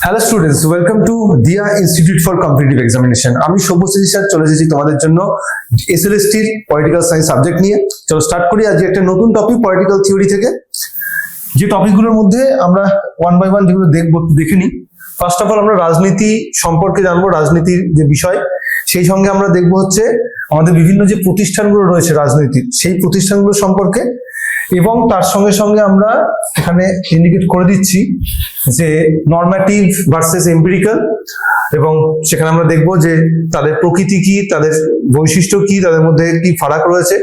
Hello students, welcome to দিয়া institute for competitive examination. আমি Sabyasachi sir চলে এসেছি তোমাদের জন্য এসএলএসটির পলিটিক্যাল সায়েন্স সাবজেক্ট নিয়ে। চলো স্টার্ট করি আজকে একটা নতুন টপিক পলিটিক্যাল থিওরি থেকে। যে টপিকগুলোর মধ্যে আমরা ওয়ান বাই ওয়ান যেগুলো দেখে নিই। ফার্স্ট অফ অল আমরা রাজনীতি সম্পর্কে জানবো, রাজনীতির যে বিষয়, সেই সঙ্গে আমরা দেখবো হচ্ছে আমাদের বিভিন্ন যে প্রতিষ্ঠানগুলো রয়েছে রাজনীতির, সেই প্রতিষ্ঠানগুলো সম্পর্কে, এবং তার সঙ্গে সঙ্গে আমরা এখানে ইন্ডিকেট করে দিচ্ছি যে নরম্যাটিভ ভার্সেস এম্পিরিক্যাল, এবং সেখানে আমরা দেখবো যে তাদের প্রকৃতি কি, তাদের বৈশিষ্ট্য কি, তাদের মধ্যে কি ফারাক রয়েছে।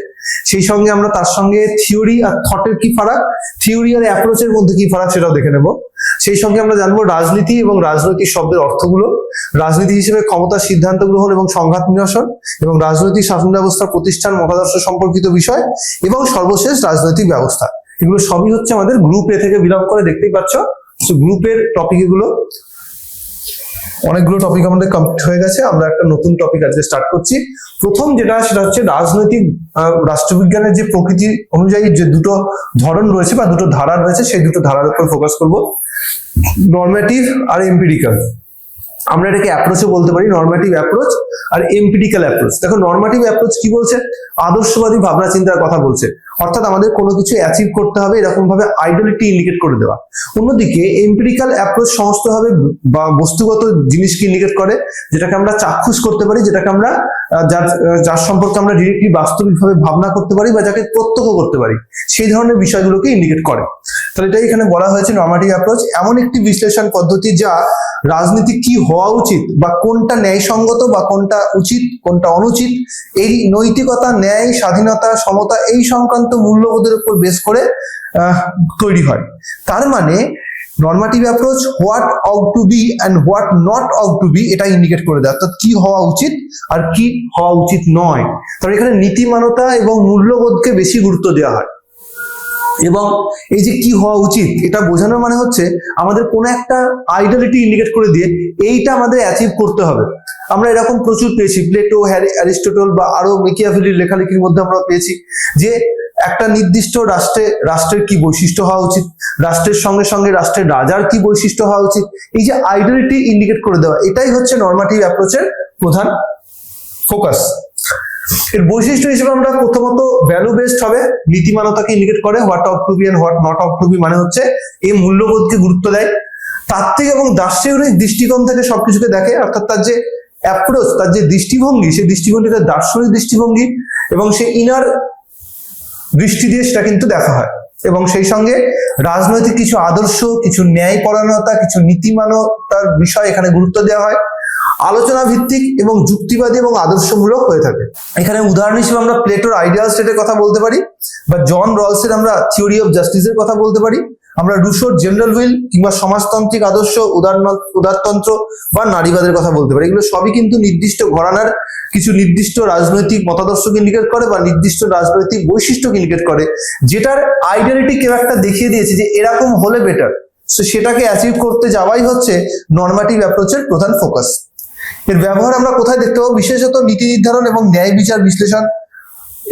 সেই সঙ্গে আমরা তার সঙ্গে থিওরি আর থটের কি ফারাক, থিওরি আর অ্যাপ্রোচের মধ্যে কি ফারাক সেটাও দেখে নেব। সেই সঙ্গে আমরা জানবো রাজনীতি এবং রাজনৈতিক শব্দের অর্থগুলো, রাজনীতি হিসেবে ক্ষমতার সিদ্ধান্ত গ্রহণ এবং সংঘাত নিরসন, এবং রাজনৈতিক শাসন ব্যবস্থা প্রতিষ্ঠান মতাদর্শ সম্পর্কিত বিষয়, এবং সর্বশেষ রাজনৈতিক ব্যবস্থা। এগুলো সবই হচ্ছে আমাদের গ্রুপ এ থেকে বিলং করে, দেখতেই পাচ্ছ। গ্রুপের টপিক এগুলো, অনেকগুলো টপিক আমাদের কমপ্লিট হয়ে গেছে। আমরা একটা নতুন টপিক আজকে স্টার্ট করছি। প্রথম যেটা, সেটা হচ্ছে রাজনৈতিক রাষ্ট্রবিজ্ঞানের যে প্রকৃতি অনুযায়ী যে দুটো ধরন রয়েছে বা দুটো ধারা রয়েছে, সেই দুটো ধারার উপর ফোকাস করব, নরম্যাটিভ আর এম্পিরিক্যাল। আমরা এটাকে অ্যাপ্রোচও বলতে পারি, নরম্যাটিভ অ্যাপ্রোচ আর এম্পিরিক্যাল অ্যাপ্রোচ। দেখো নরম্যাটিভ অ্যাপ্রোচ কি বলছে, আদর্শবাদী ভাবনা চিন্তার কথা বলছে, অর্থাৎ আমাদের কোনো কিছু অ্যাচিভ করতে হবে এরকম ভাবে আইডিয়ালিটি ইন্ডিকেট করে দেওয়া। অন্যদিকে এম্পিরিক্যাল অ্যাপ্রোচ সমস্তভাবে বা বস্তুগত জিনিসকে ইন্ডিকেট করে, যেটাকে আমরা চাক্ষুষ করতে পারি, যেটাকে আমরা যার সম্পর্কে আমরা ডিরেক্টলি বাস্তবিকভাবে ভাবনা করতে পারি বা যাকে প্রত্যক্ষ করতে পারি, সেই ধরনের বিষয়গুলোকে ইন্ডিকেট করে। তাহলে এটাই এখানে বলা হয়েছে নরম্যাটিভ অ্যাপ্রোচ, এমন একটি বিশ্লেষণ পদ্ধতি যা রাজনীতি কি হওয়া উচিত বা কোনটা ন্যায়সঙ্গত বা কোনটা উচিত কোনটা অনুচিত, এই নৈতিকতা, ন্যায়, স্বাধীনতা, সমতা, এই সংক্রান্ত মূল্যবোধের উপর বেস করে তৈরি হয়। তার মানে normative approach what ought to be and what not ought to be এটা ইন্ডিকেট করে দেয়, অর্থাৎ কি হওয়া উচিত আর কি হওয়া উচিত নয়। তবে এখানে নীতিমানতা এবং মূল্যবোধকে বেশি গুরুত্ব দেওয়া হয়। এবং এই যে কি হওয়া উচিত, এটা বোঝানোর মানে হচ্ছে আমাদের কোনো একটা আইডিয়ালিটি ইন্ডিকেট করে দিয়ে এইটা আমাদের অ্যাচিভ করতে হবে। আমরা এরকম প্রচুর পেয়েছি, প্লেটো, অ্যারিস্টটল বা আরো মেকিয়াভেলির লেখালেখির মধ্যে আমরা পেয়েছি যে একটা নির্দিষ্ট রাষ্ট্রের কি বৈশিষ্ট্য হওয়া উচিত, রাষ্ট্রের সঙ্গে সঙ্গে রাষ্ট্রের রাজার কি বৈশিষ্ট্য হওয়া উচিত, এই যে আইডিয়ালিটি ইন্ডিকেট করে দেওয়া, এটাই হচ্ছে নরম্যাটিভ অ্যাপ্রোচের প্রধান ফোকাস। এর বৈশিষ্ট্য হিসেবে আমরা প্রথমত ভ্যালু বেসড হবে, নীতিমানতাকে ইন্ডিকেট করে, what ought to be and what not ought to be মানে হচ্ছে এই মূল্যবোধকে গুরুত্ব দেয়। তাত্ত্বিক এবং দার্শনিক দৃষ্টিকোণ থেকে সবকিছুকে দেখে, অর্থাৎ তার যে অ্যাপ্রোচ, তার যে দৃষ্টিভঙ্গি, সেই দৃষ্টিভঙ্গিটা দার্শনিক দৃষ্টিভঙ্গি এবং সেই ইনার দৃষ্টি দিয়ে সেটা কিন্তু দেখা হয়। এবং সেই সঙ্গে রাজনৈতিক কিছু আদর্শ, কিছু ন্যায়পরায়ণতা, কিছু নীতিমানতার বিষয় এখানে গুরুত্ব দেওয়া হয়। আলোচনা ভিত্তিক এবং যুক্তিবাদী এবং আদর্শমূলক হয়ে থাকে। এখানে উদাহরণ হিসেবে আমরা প্লেটোর আইডিয়াল স্টেটের কথা বলতে পারি, বা জন রলসের আমরা থিওরি অফ জাস্টিসের কথা বলতে পারি, আমরা রুশোর জেনারেল হুইল কিংবা সমাজতান্ত্রিক আদর্শ, উদারতন্ত্র বা নারীবাদের কথা বলতে পারি। এগুলো সবই কিন্তু নির্দিষ্ট ঘরানার কিছু নির্দিষ্ট রাজনৈতিক মতাদর্শকে ইন্ডিকেট করে বা নির্দিষ্ট রাজনৈতিক বৈশিষ্ট্যকে ইন্ডিকেট করে, যেটার আইডিয়ালিটি কেউ একটা দেখিয়ে দিয়েছে যে এরকম হলে বেটার, তো সেটাকে অ্যাচিভ করতে যাওয়াই হচ্ছে নরম্যাটিভ অ্যাপ্রোচের প্রধান ফোকাস। এর ব্যবহার আমরা কোথায় দেখতে পাবো, বিশেষত নীতি নির্ধারণ এবং ন্যায় বিচার বিশ্লেষণ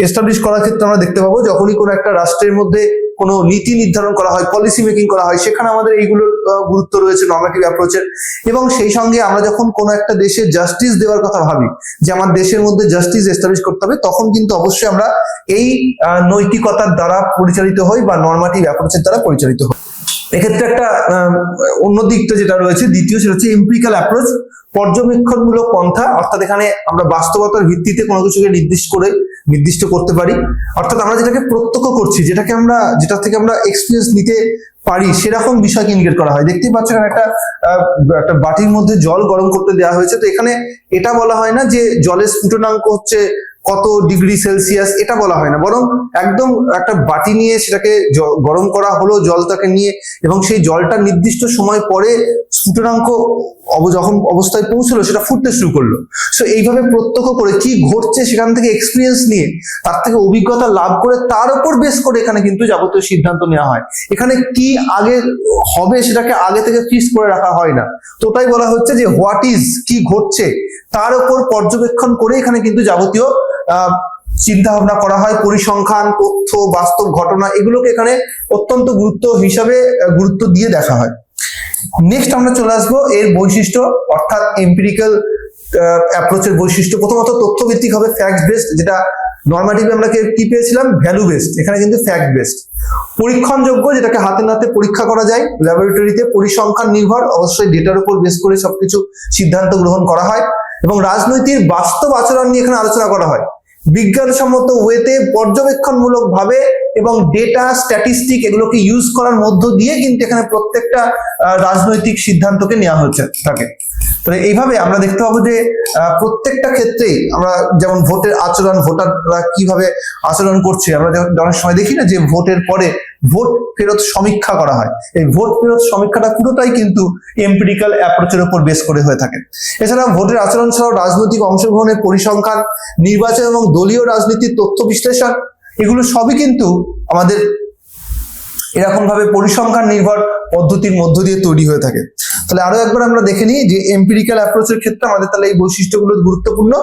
এস্টাবলিশ করার ক্ষেত্রে আমরা দেখতে পাবো। যখনই কোনো একটা রাষ্ট্রের মধ্যে কোনো নীতি নির্ধারণ করা হয়, পলিসি মেকিং করা হয়, সেখানে আমাদের এইগুলোর গুরুত্ব রয়েছে নরম্যাটিভ অ্যাপ্রোচের। এবং সেই সঙ্গে আমরা যখন কোনো একটা দেশে জাস্টিস দেওয়ার কথা ভাবি, যে আমার দেশের মধ্যে জাস্টিস এস্টাবলিশ করতে হবে, তখন কিন্তু অবশ্যই আমরা এই নৈতিকতার দ্বারা পরিচালিত হই বা নরম্যাটিভ অ্যাপ্রোচের দ্বারা পরিচালিত হই। এক্ষেত্রে একটা অন্য দিকটা যেটা রয়েছে দ্বিতীয়, সেটা হচ্ছে এম্পিরিক্যাল অ্যাপ্রোচ, পর্যবেক্ষণমূলক পন্থা। অর্থাৎ এখানে আমরা বাস্তবতার ভিত্তিতে কোনো কিছুকে নির্দিষ্ট করতে পারি, অর্থাৎ আমরা যেটাকে প্রত্যক্ষ করছি, যেটা থেকে আমরা এক্সপিরিয়েন্স নিতে পারি, সেরকম বিষয়কে ইন্ডিকেট করা হয়। দেখতেই পাচ্ছ এখানে একটা বাটির মধ্যে জল গরম করতে দেওয়া হয়েছে। তো এখানে এটা বলা হয় না যে জলের স্ফুটনাঙ্ক হচ্ছে কত ডিগ্রি সেলসিয়াস, এটা বলা হয় না, বরং একদম একটা বাটি নিয়ে সেটাকে গরম করা হলো জলটাকে নিয়ে, এবং সেই জলটা নির্দিষ্ট সময় পরে স্ফুটনাঙ্ক যখন অবস্থায় পৌঁছলো সেটা ফুটতে শুরু করলো। সো এইভাবে প্রত্যক্ষ করে কি ঘটছে সেখান থেকে এক্সপিরিয়েন্স নিয়ে, তার থেকে অভিজ্ঞতা লাভ করে, তার উপর বেস করে এখানে কিন্তু যাবতীয় সিদ্ধান্ত নেওয়া হয়। এখানে কি আগে হবে সেটাকে আগে থেকে ফিক্স করে রাখা হয় না। তো তাই বলা হচ্ছে যে হোয়াট ইজ, কি ঘটছে তার উপর পর্যবেক্ষণ করে এখানে কিন্তু যাবতীয় চিন্তা ভাবনা করা হয়, পরিসংখ্যান, তথ্য, বাস্তব ঘটনা, এগুলোকে এখানে অত্যন্ত গুরুত্ব দিয়ে দেখা হয়। নেক্সট আমরা চলে আসবো এর বৈশিষ্ট্য, অর্থাৎ এম্পিরিক্যাল অ্যাপ্রোচের বৈশিষ্ট্য। প্রথমত তথ্য ভিত্তিক হবে, ফ্যাক্ট বেসড, যেটা নর্মাটিভে আমরা কি পেয়েছিলাম, ভ্যালু বেসড, এখানে কিন্তু ফ্যাক্ট বেসড। পরীক্ষণযোগ্য, যেটাকে হাতে নাতে পরীক্ষা করা যায় ল্যাবরেটরিতে। পরিসংখ্যান নির্ভর, অবশ্যই ডেটার উপর বেস করে সবকিছু সিদ্ধান্ত গ্রহণ করা হয়। এবং রাজনৈতিক বাস্তব আচরণ নিয়ে এখানে আলোচনা করা হয়, বিজ্ঞানসম্মত ওয়েতে পর্যবেক্ষণমূলক ভাবে এবং ডেটা স্ট্যাটিস্টিক এগুলোকে ইউজ করার মধ্য দিয়ে কিন্তু এখানে প্রত্যেকটা রাজনৈতিক সিদ্ধান্তকে নেওয়া হচ্ছে থাকে। তাহলে এইভাবে আমরা দেখতে পাবো যে প্রত্যেকটা ক্ষেত্রেই আমরা যেমন ভোটের আচরণ, ভোটাররা কিভাবে আচরণ করছে, আমরা অনেক সময় দেখি না যে ভোটের পরে ভোট ফেরত সমীক্ষা করা হয়। এই ভোট ফেরত সমীক্ষাটা পুরোটাই কিন্তু এম্পিরিক্যাল অ্যাপ্রোচের উপর বেস করে হয়ে থাকে। এছাড়াও ভোটের আচরণ ছাড়াও রাজনৈতিক অংশগ্রহণের পরিসংখ্যান, নির্বাচন এবং দলীয় রাজনীতির তথ্য বিশ্লেষণ, এগুলো সবই কিন্তু আমাদের এরকম ভাবে পরিসংখ্যান নির্ভর পদ্ধতির মধ্য দিয়ে তৈরি হয়ে থাকে। তাহলে আরো একবার আমরা দেখে নিই যে এম্পিরিক্যাল অ্যাপ্রোচের ক্ষেত্রে আমাদের তাহলে এই বৈশিষ্ট্যগুলো গুরুত্বপূর্ণ।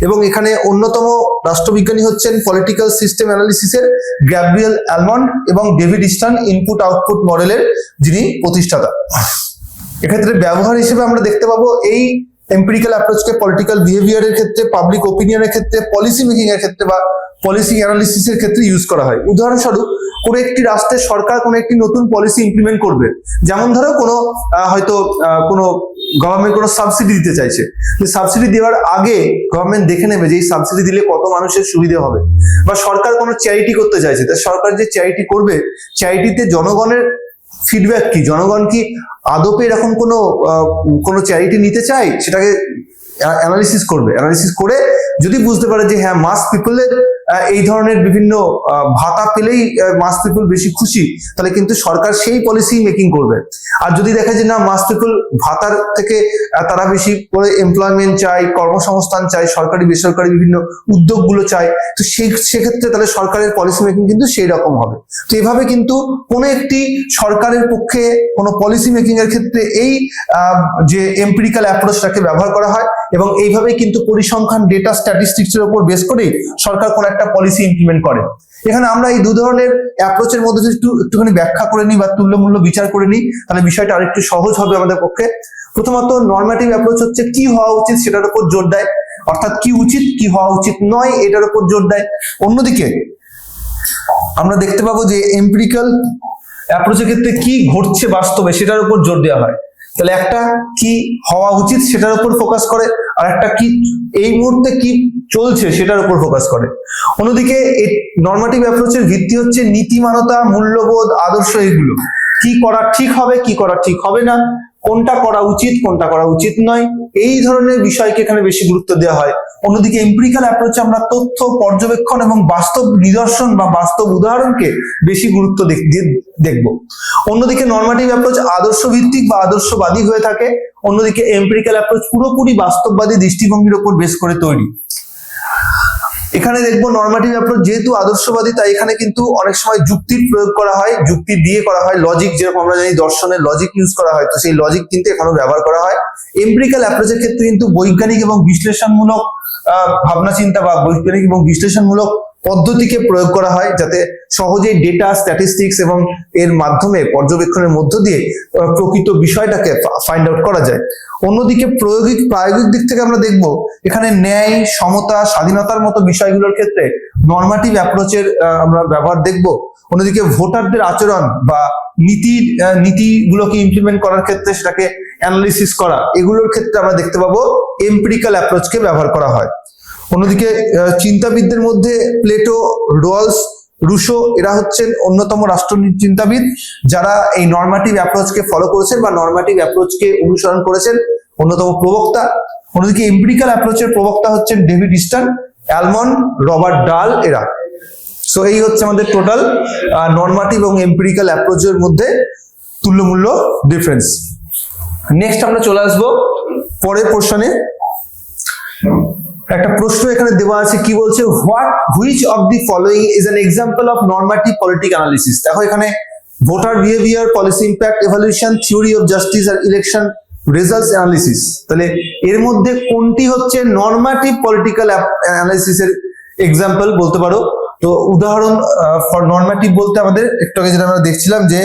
এবং এখানে অন্যতম রাষ্ট্রবিজ্ঞানী হচ্ছেন পলিটিক্যাল সিস্টেম অ্যানালিসিসের গ্যাব্রিয়েল অ্যালমন্ড এবং ডেভিড ইস্টার্ন ইনপুট আউটপুট মডেলের যিনি প্রতিষ্ঠাতা। এক্ষেত্রে ব্যবহার হিসেবে আমরা দেখতে পাবো এই এম্পিরিক্যাল অ্যাপ্রোচকে পলিটিক্যাল বিহেভিয়ারের ক্ষেত্রে, পাবলিক ওপিনিয়নের ক্ষেত্রে, পলিসি মেকিং এর ক্ষেত্রে বা পলিসি অ্যানালিসিসের ক্ষেত্রে ইউজ করা হয়। উদাহরণস্বরূপ কোনো একটি রাষ্ট্রের সরকার কোনো একটি নতুন পলিসি ইমপ্লিমেন্ট করবে, যেমন ধরো কোনো হয়তো কোনো গভর্নমেন্ট কোনো সাবসিডি দিতে চাইছে, যে সাবসিডি দেওয়ার আগে গভর্নমেন্ট দেখে নেবে যে এই সাবসিডি দিলে কত মানুষের সুবিধা হবে। বা সরকার কোনো চ্যারিটি করতে চাইছে, তা সরকার যে চ্যারিটি করবে, চ্যারিটিতে জনগণের ফিডব্যাক কি, জনগণ কি আদপে এরকম কোনো চ্যারিটি নিতে চায়, সেটাকে অ্যানালিসিস করবে। অ্যানালিসিস করে যদি বুঝতে পারে যে হ্যাঁ মাস পিপলের এই ধরনের বিভিন্ন ভাতা পেলেই মাস পিপল বেশি খুশি, তাহলে কিন্তু সরকার সেই পলিসি মেকিং করবে। আর যদি দেখে যে না মাস পিপল ভাতার থেকে তারা বেশি করে এমপ্লয়মেন্ট চায়, কর্মসংস্থান চায়, সরকারি বেসরকারি বিভিন্ন উদ্যোগগুলো চায়, তো সেক্ষেত্রে তাহলে সরকারের পলিসি মেকিং কিন্তু সেই রকম হবে। তো এভাবে কিন্তু কোনো একটি সরকারের পক্ষে কোনো পলিসি মেকিং এর ক্ষেত্রে এই যে এম্পিরিক্যাল অ্যাপ্রোচটাকে ব্যবহার করা হয়। এবং এইভাবে কিন্তু পরিসংখ্যান, ডেটা, স্ট্যাটিস্টিক্স এর উপর বেস করেই সরকার কোন একটা পলিসি ইমপ্লিমেন্ট করে। এখানে আমরা এই দু ধরনের অ্যাপ্রোচের মধ্যে একটুখানি ব্যাখ্যা করে নিই বা তুল্যমূল্য বিচার করে নিই, তাহলে বিষয়টা আরেকটু সহজ হবে আমাদের পক্ষে। প্রথমত নরমেটিভ অ্যাপ্রোচ হচ্ছে কি হওয়া উচিত সেটার উপর জোর দেয়, অর্থাৎ কি উচিত কি হওয়া উচিত নয় এটার উপর জোর দেয়। অন্যদিকে আমরা দেখতে পাবো যে এম্পিরিক্যাল অ্যাপ্রোচের ক্ষেত্রে কি ঘটছে বাস্তবে সেটার উপর জোর দেওয়া হয়। তাহলে একটা কি হওয়া উচিত সেটার উপর ফোকাস করে, আর একটা কি এই মুহূর্তে কি চলছে সেটার উপর ফোকাস করে। অন্যদিকে এই নরমেটিভ অ্যাপ্রোচের ভিত্তি হচ্ছে নীতিমানতা, মূল্যবোধ, আদর্শ, এগুলো কি করা ঠিক হবে কি করা ঠিক হবে না, কোনটা করা উচিত কোনটা করা উচিত নয়, এই ধরনের বিষয়কে এখানে বেশি গুরুত্ব দেওয়া হয়। অন্যদিকে এম্পিরিক্যাল অ্যাপ্রোচে আমরা তথ্য, পর্যবেক্ষণ এবং বাস্তব নিদর্শন বা বাস্তব উদাহরণকে বেশি গুরুত্ব দেখব। অন্যদিকে নরমেটিভ অ্যাপ্রোচ আদর্শ ভিত্তিক বা আদর্শবাদী হয়ে থাকে, অন্যদিকে এম্পিরিক্যাল অ্যাপ্রোচ পুরোপুরি বাস্তববাদী দৃষ্টিভঙ্গির উপর বেস করে তৈরি। এখানে দেখবো নরমেটিভ অ্যাপ্রোচ যেহেতু আদর্শবাদী, তাই এখানে কিন্তু অনেক সময় যুক্তির প্রয়োগ করা হয়, যুক্তি দিয়ে করা হয়, লজিক, যেরকম আমরা জানি দর্শনের লজিক ইউজ করা হয়, তো সেই লজিক কিন্তু এখানেও ব্যবহার করা হয়। এম্পিরিক্যাল অ্যাপ্রোচের ক্ষেত্রে কিন্তু বৈজ্ঞানিক এবং বিশ্লেষণমূলক ভাবনা চিন্তা বা বৈজ্ঞানিক এবং বিশ্লেষণমূলক পদ্ধতিকে প্রয়োগ করা হয়, যাতে সহজেই ডেটা, স্ট্যাটিস্টিক্স এবং এর মাধ্যমে পর্যবেক্ষণের মধ্য দিয়ে প্রকৃত বিষয়টাকে ফাইন্ড আউট করা যায়। অন্যদিকে প্রায়োগিক দিক থেকে আমরা দেখব এখানে ন্যায়, সমতা, স্বাধীনতার মতো বিষয়গুলোর ক্ষেত্রে নরমেটিভ অ্যাপ্রোচের আমরা ব্যবহার দেখব। অন্যদিকে ভোটারদের আচরণ বা নীতিগুলোকে ইমপ্লিমেন্ট করার ক্ষেত্রে সেটাকে অ্যানালিসিস করা, এগুলোর ক্ষেত্রে আমরা দেখতে পাবো এম্পিরিক্যাল অ্যাপ্রোচকে ব্যবহার করা হয়। অন্যদিকে চিন্তাবিদদের মধ্যে প্লেটো, রোয়ালস, রুশো এরা হচ্ছেন অন্যতম রাষ্ট্রনীতি চিন্তাবিদ, যারা এই নরমেটিভ অ্যাপ্রোচকে ফলো করেছেন বা নরমেটিভ অ্যাপ্রোচকে অনুসরণ করেছেন, অন্যতম প্রবক্তা। অন্যদিকে এম্পিরিক্যাল অ্যাপ্রোচের প্রবক্তা হচ্ছেন ডেভিড ইস্টার্ন, অ্যালমন্ড, রবার্ট ডাল এরা। সো এই হচ্ছে আমাদের টোটাল নরমেটিভ এবং এম্পিরিক্যাল অ্যাপ্রোচের মধ্যে তুল্যমূল্য ডিফারেন্স। নেক্সট আমরা চলে আসবো পরের পোর্শনে। একটা প্রশ্ন এখানে দেওয়া আছে, কি বলছে, which of the following is an example of normative politic analysis. দেখো এখানে voter behaviour, policy impact, evaluation, theory of justice আর ইলেকশন রেজাল্টস অ্যানালিসিস। তাহলে এর মধ্যে কোনটি হচ্ছে নরমেটিভ পলিটিক্যাল অ্যানালিসিসের এক্সাম্পল বলতে পারো? তো উদাহরণ ফর নরমেটিভ বলতে আমাদের একটু আগে যেটা আমরা দেখছিলাম যে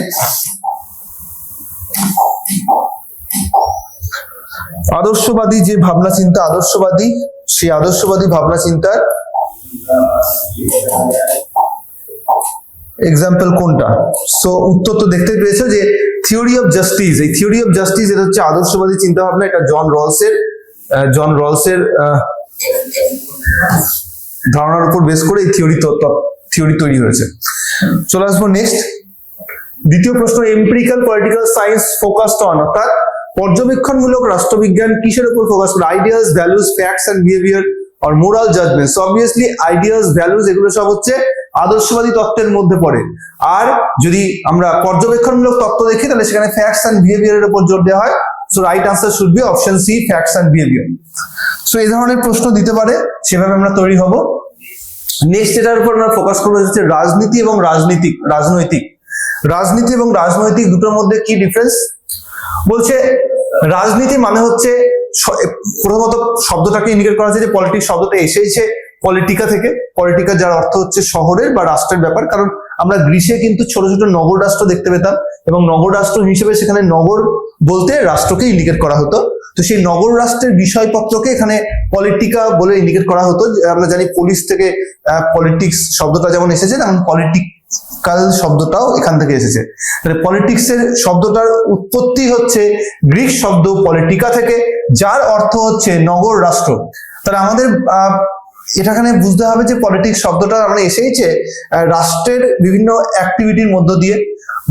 আদর্শবাদী যে ভাবনা চিন্তা, আদর্শবাদী, সেই আদর্শবাদী ভাবনা চিন্তার এক্সাম্পল কোনটা? সো উত্তর তো দেখতে পেয়েছো যে থিওরি অফ জাস্টিস। এই থিওরি অফ জাস্টিস এটা হচ্ছে আদর্শবাদী চিন্তা ভাবনা। এটা জন রলসের ধারণার উপর বেস করে এই থিওরি তৈরি হয়েছে। চলে আসবো নেক্সট, দ্বিতীয় প্রশ্ন, empirical political science focused on, অর্থাৎ পর্যবেক্ষণমূলক রাষ্ট্রবিজ্ঞান কিসের উপর ফোকাস করে? Ideas, values, facts and behaviour আর moral judgements. Obviously ideas, values এগুলো সব হচ্ছে আদর্শবাদী তত্ত্বের মধ্যে পড়ে। আর যদি আমরা পর্যবেক্ষণমূলক তত্ত্ব দেখি তাহলে সেখানে ফ্যাক্টস এন্ড বিহেভিয়ারের উপর জোর দেওয়া হয়। So right answer should be option C, facts and behaviour. So এই ধরনের প্রশ্ন দিতে পারে, সেভাবে আমরা তৈরি হব। নেক্সট এটার উপর আমরা ফোকাস করবো হচ্ছে রাজনীতি এবং রাজনৈতিক। রাজনীতি এবং রাজনৈতিক দুটোর মধ্যে কি ডিফারেন্স? বলছে রাজনীতি মানে হচ্ছে, প্রথমত শব্দটাকে ইন্ডিকেট করা হচ্ছে যে পলিটিক্স শব্দটা এসেছে পলিটিকা থেকে। পলিটিকা যার অর্থ হচ্ছে শহরের বা রাষ্ট্রের ব্যাপার। কারণ আমরা গ্রিসে কিন্তু ছোট ছোট নগর রাষ্ট্র দেখতে পেতাম, এবং নগর রাষ্ট্র হিসেবে সেখানে নগর বলতে রাষ্ট্রকে ইন্ডিকেট করা হতো। তো সেই নগর রাষ্ট্রের বিষয়পত্রকে এখানে পলিটিকা বলে ইন্ডিকেট করা হতো। আমরা জানি পুলিশ থেকে পলিটিক্স শব্দটা যেমন এসেছে, তেমন পলিটিক্যাল শব্দটাও এখান থেকে এসেছে। তাহলে পলিটিক্সের শব্দটার উৎপত্তি হচ্ছে গ্রিক শব্দ পলিটিকা থেকে, যার অর্থ হচ্ছে নগর রাষ্ট্র। তাহলে আমাদের এখানে বুঝতে হবে যে পলিটিক্স শব্দটা আমরা এসেছে রাষ্ট্রের বিভিন্ন অ্যাক্টিভিটির মধ্য দিয়ে।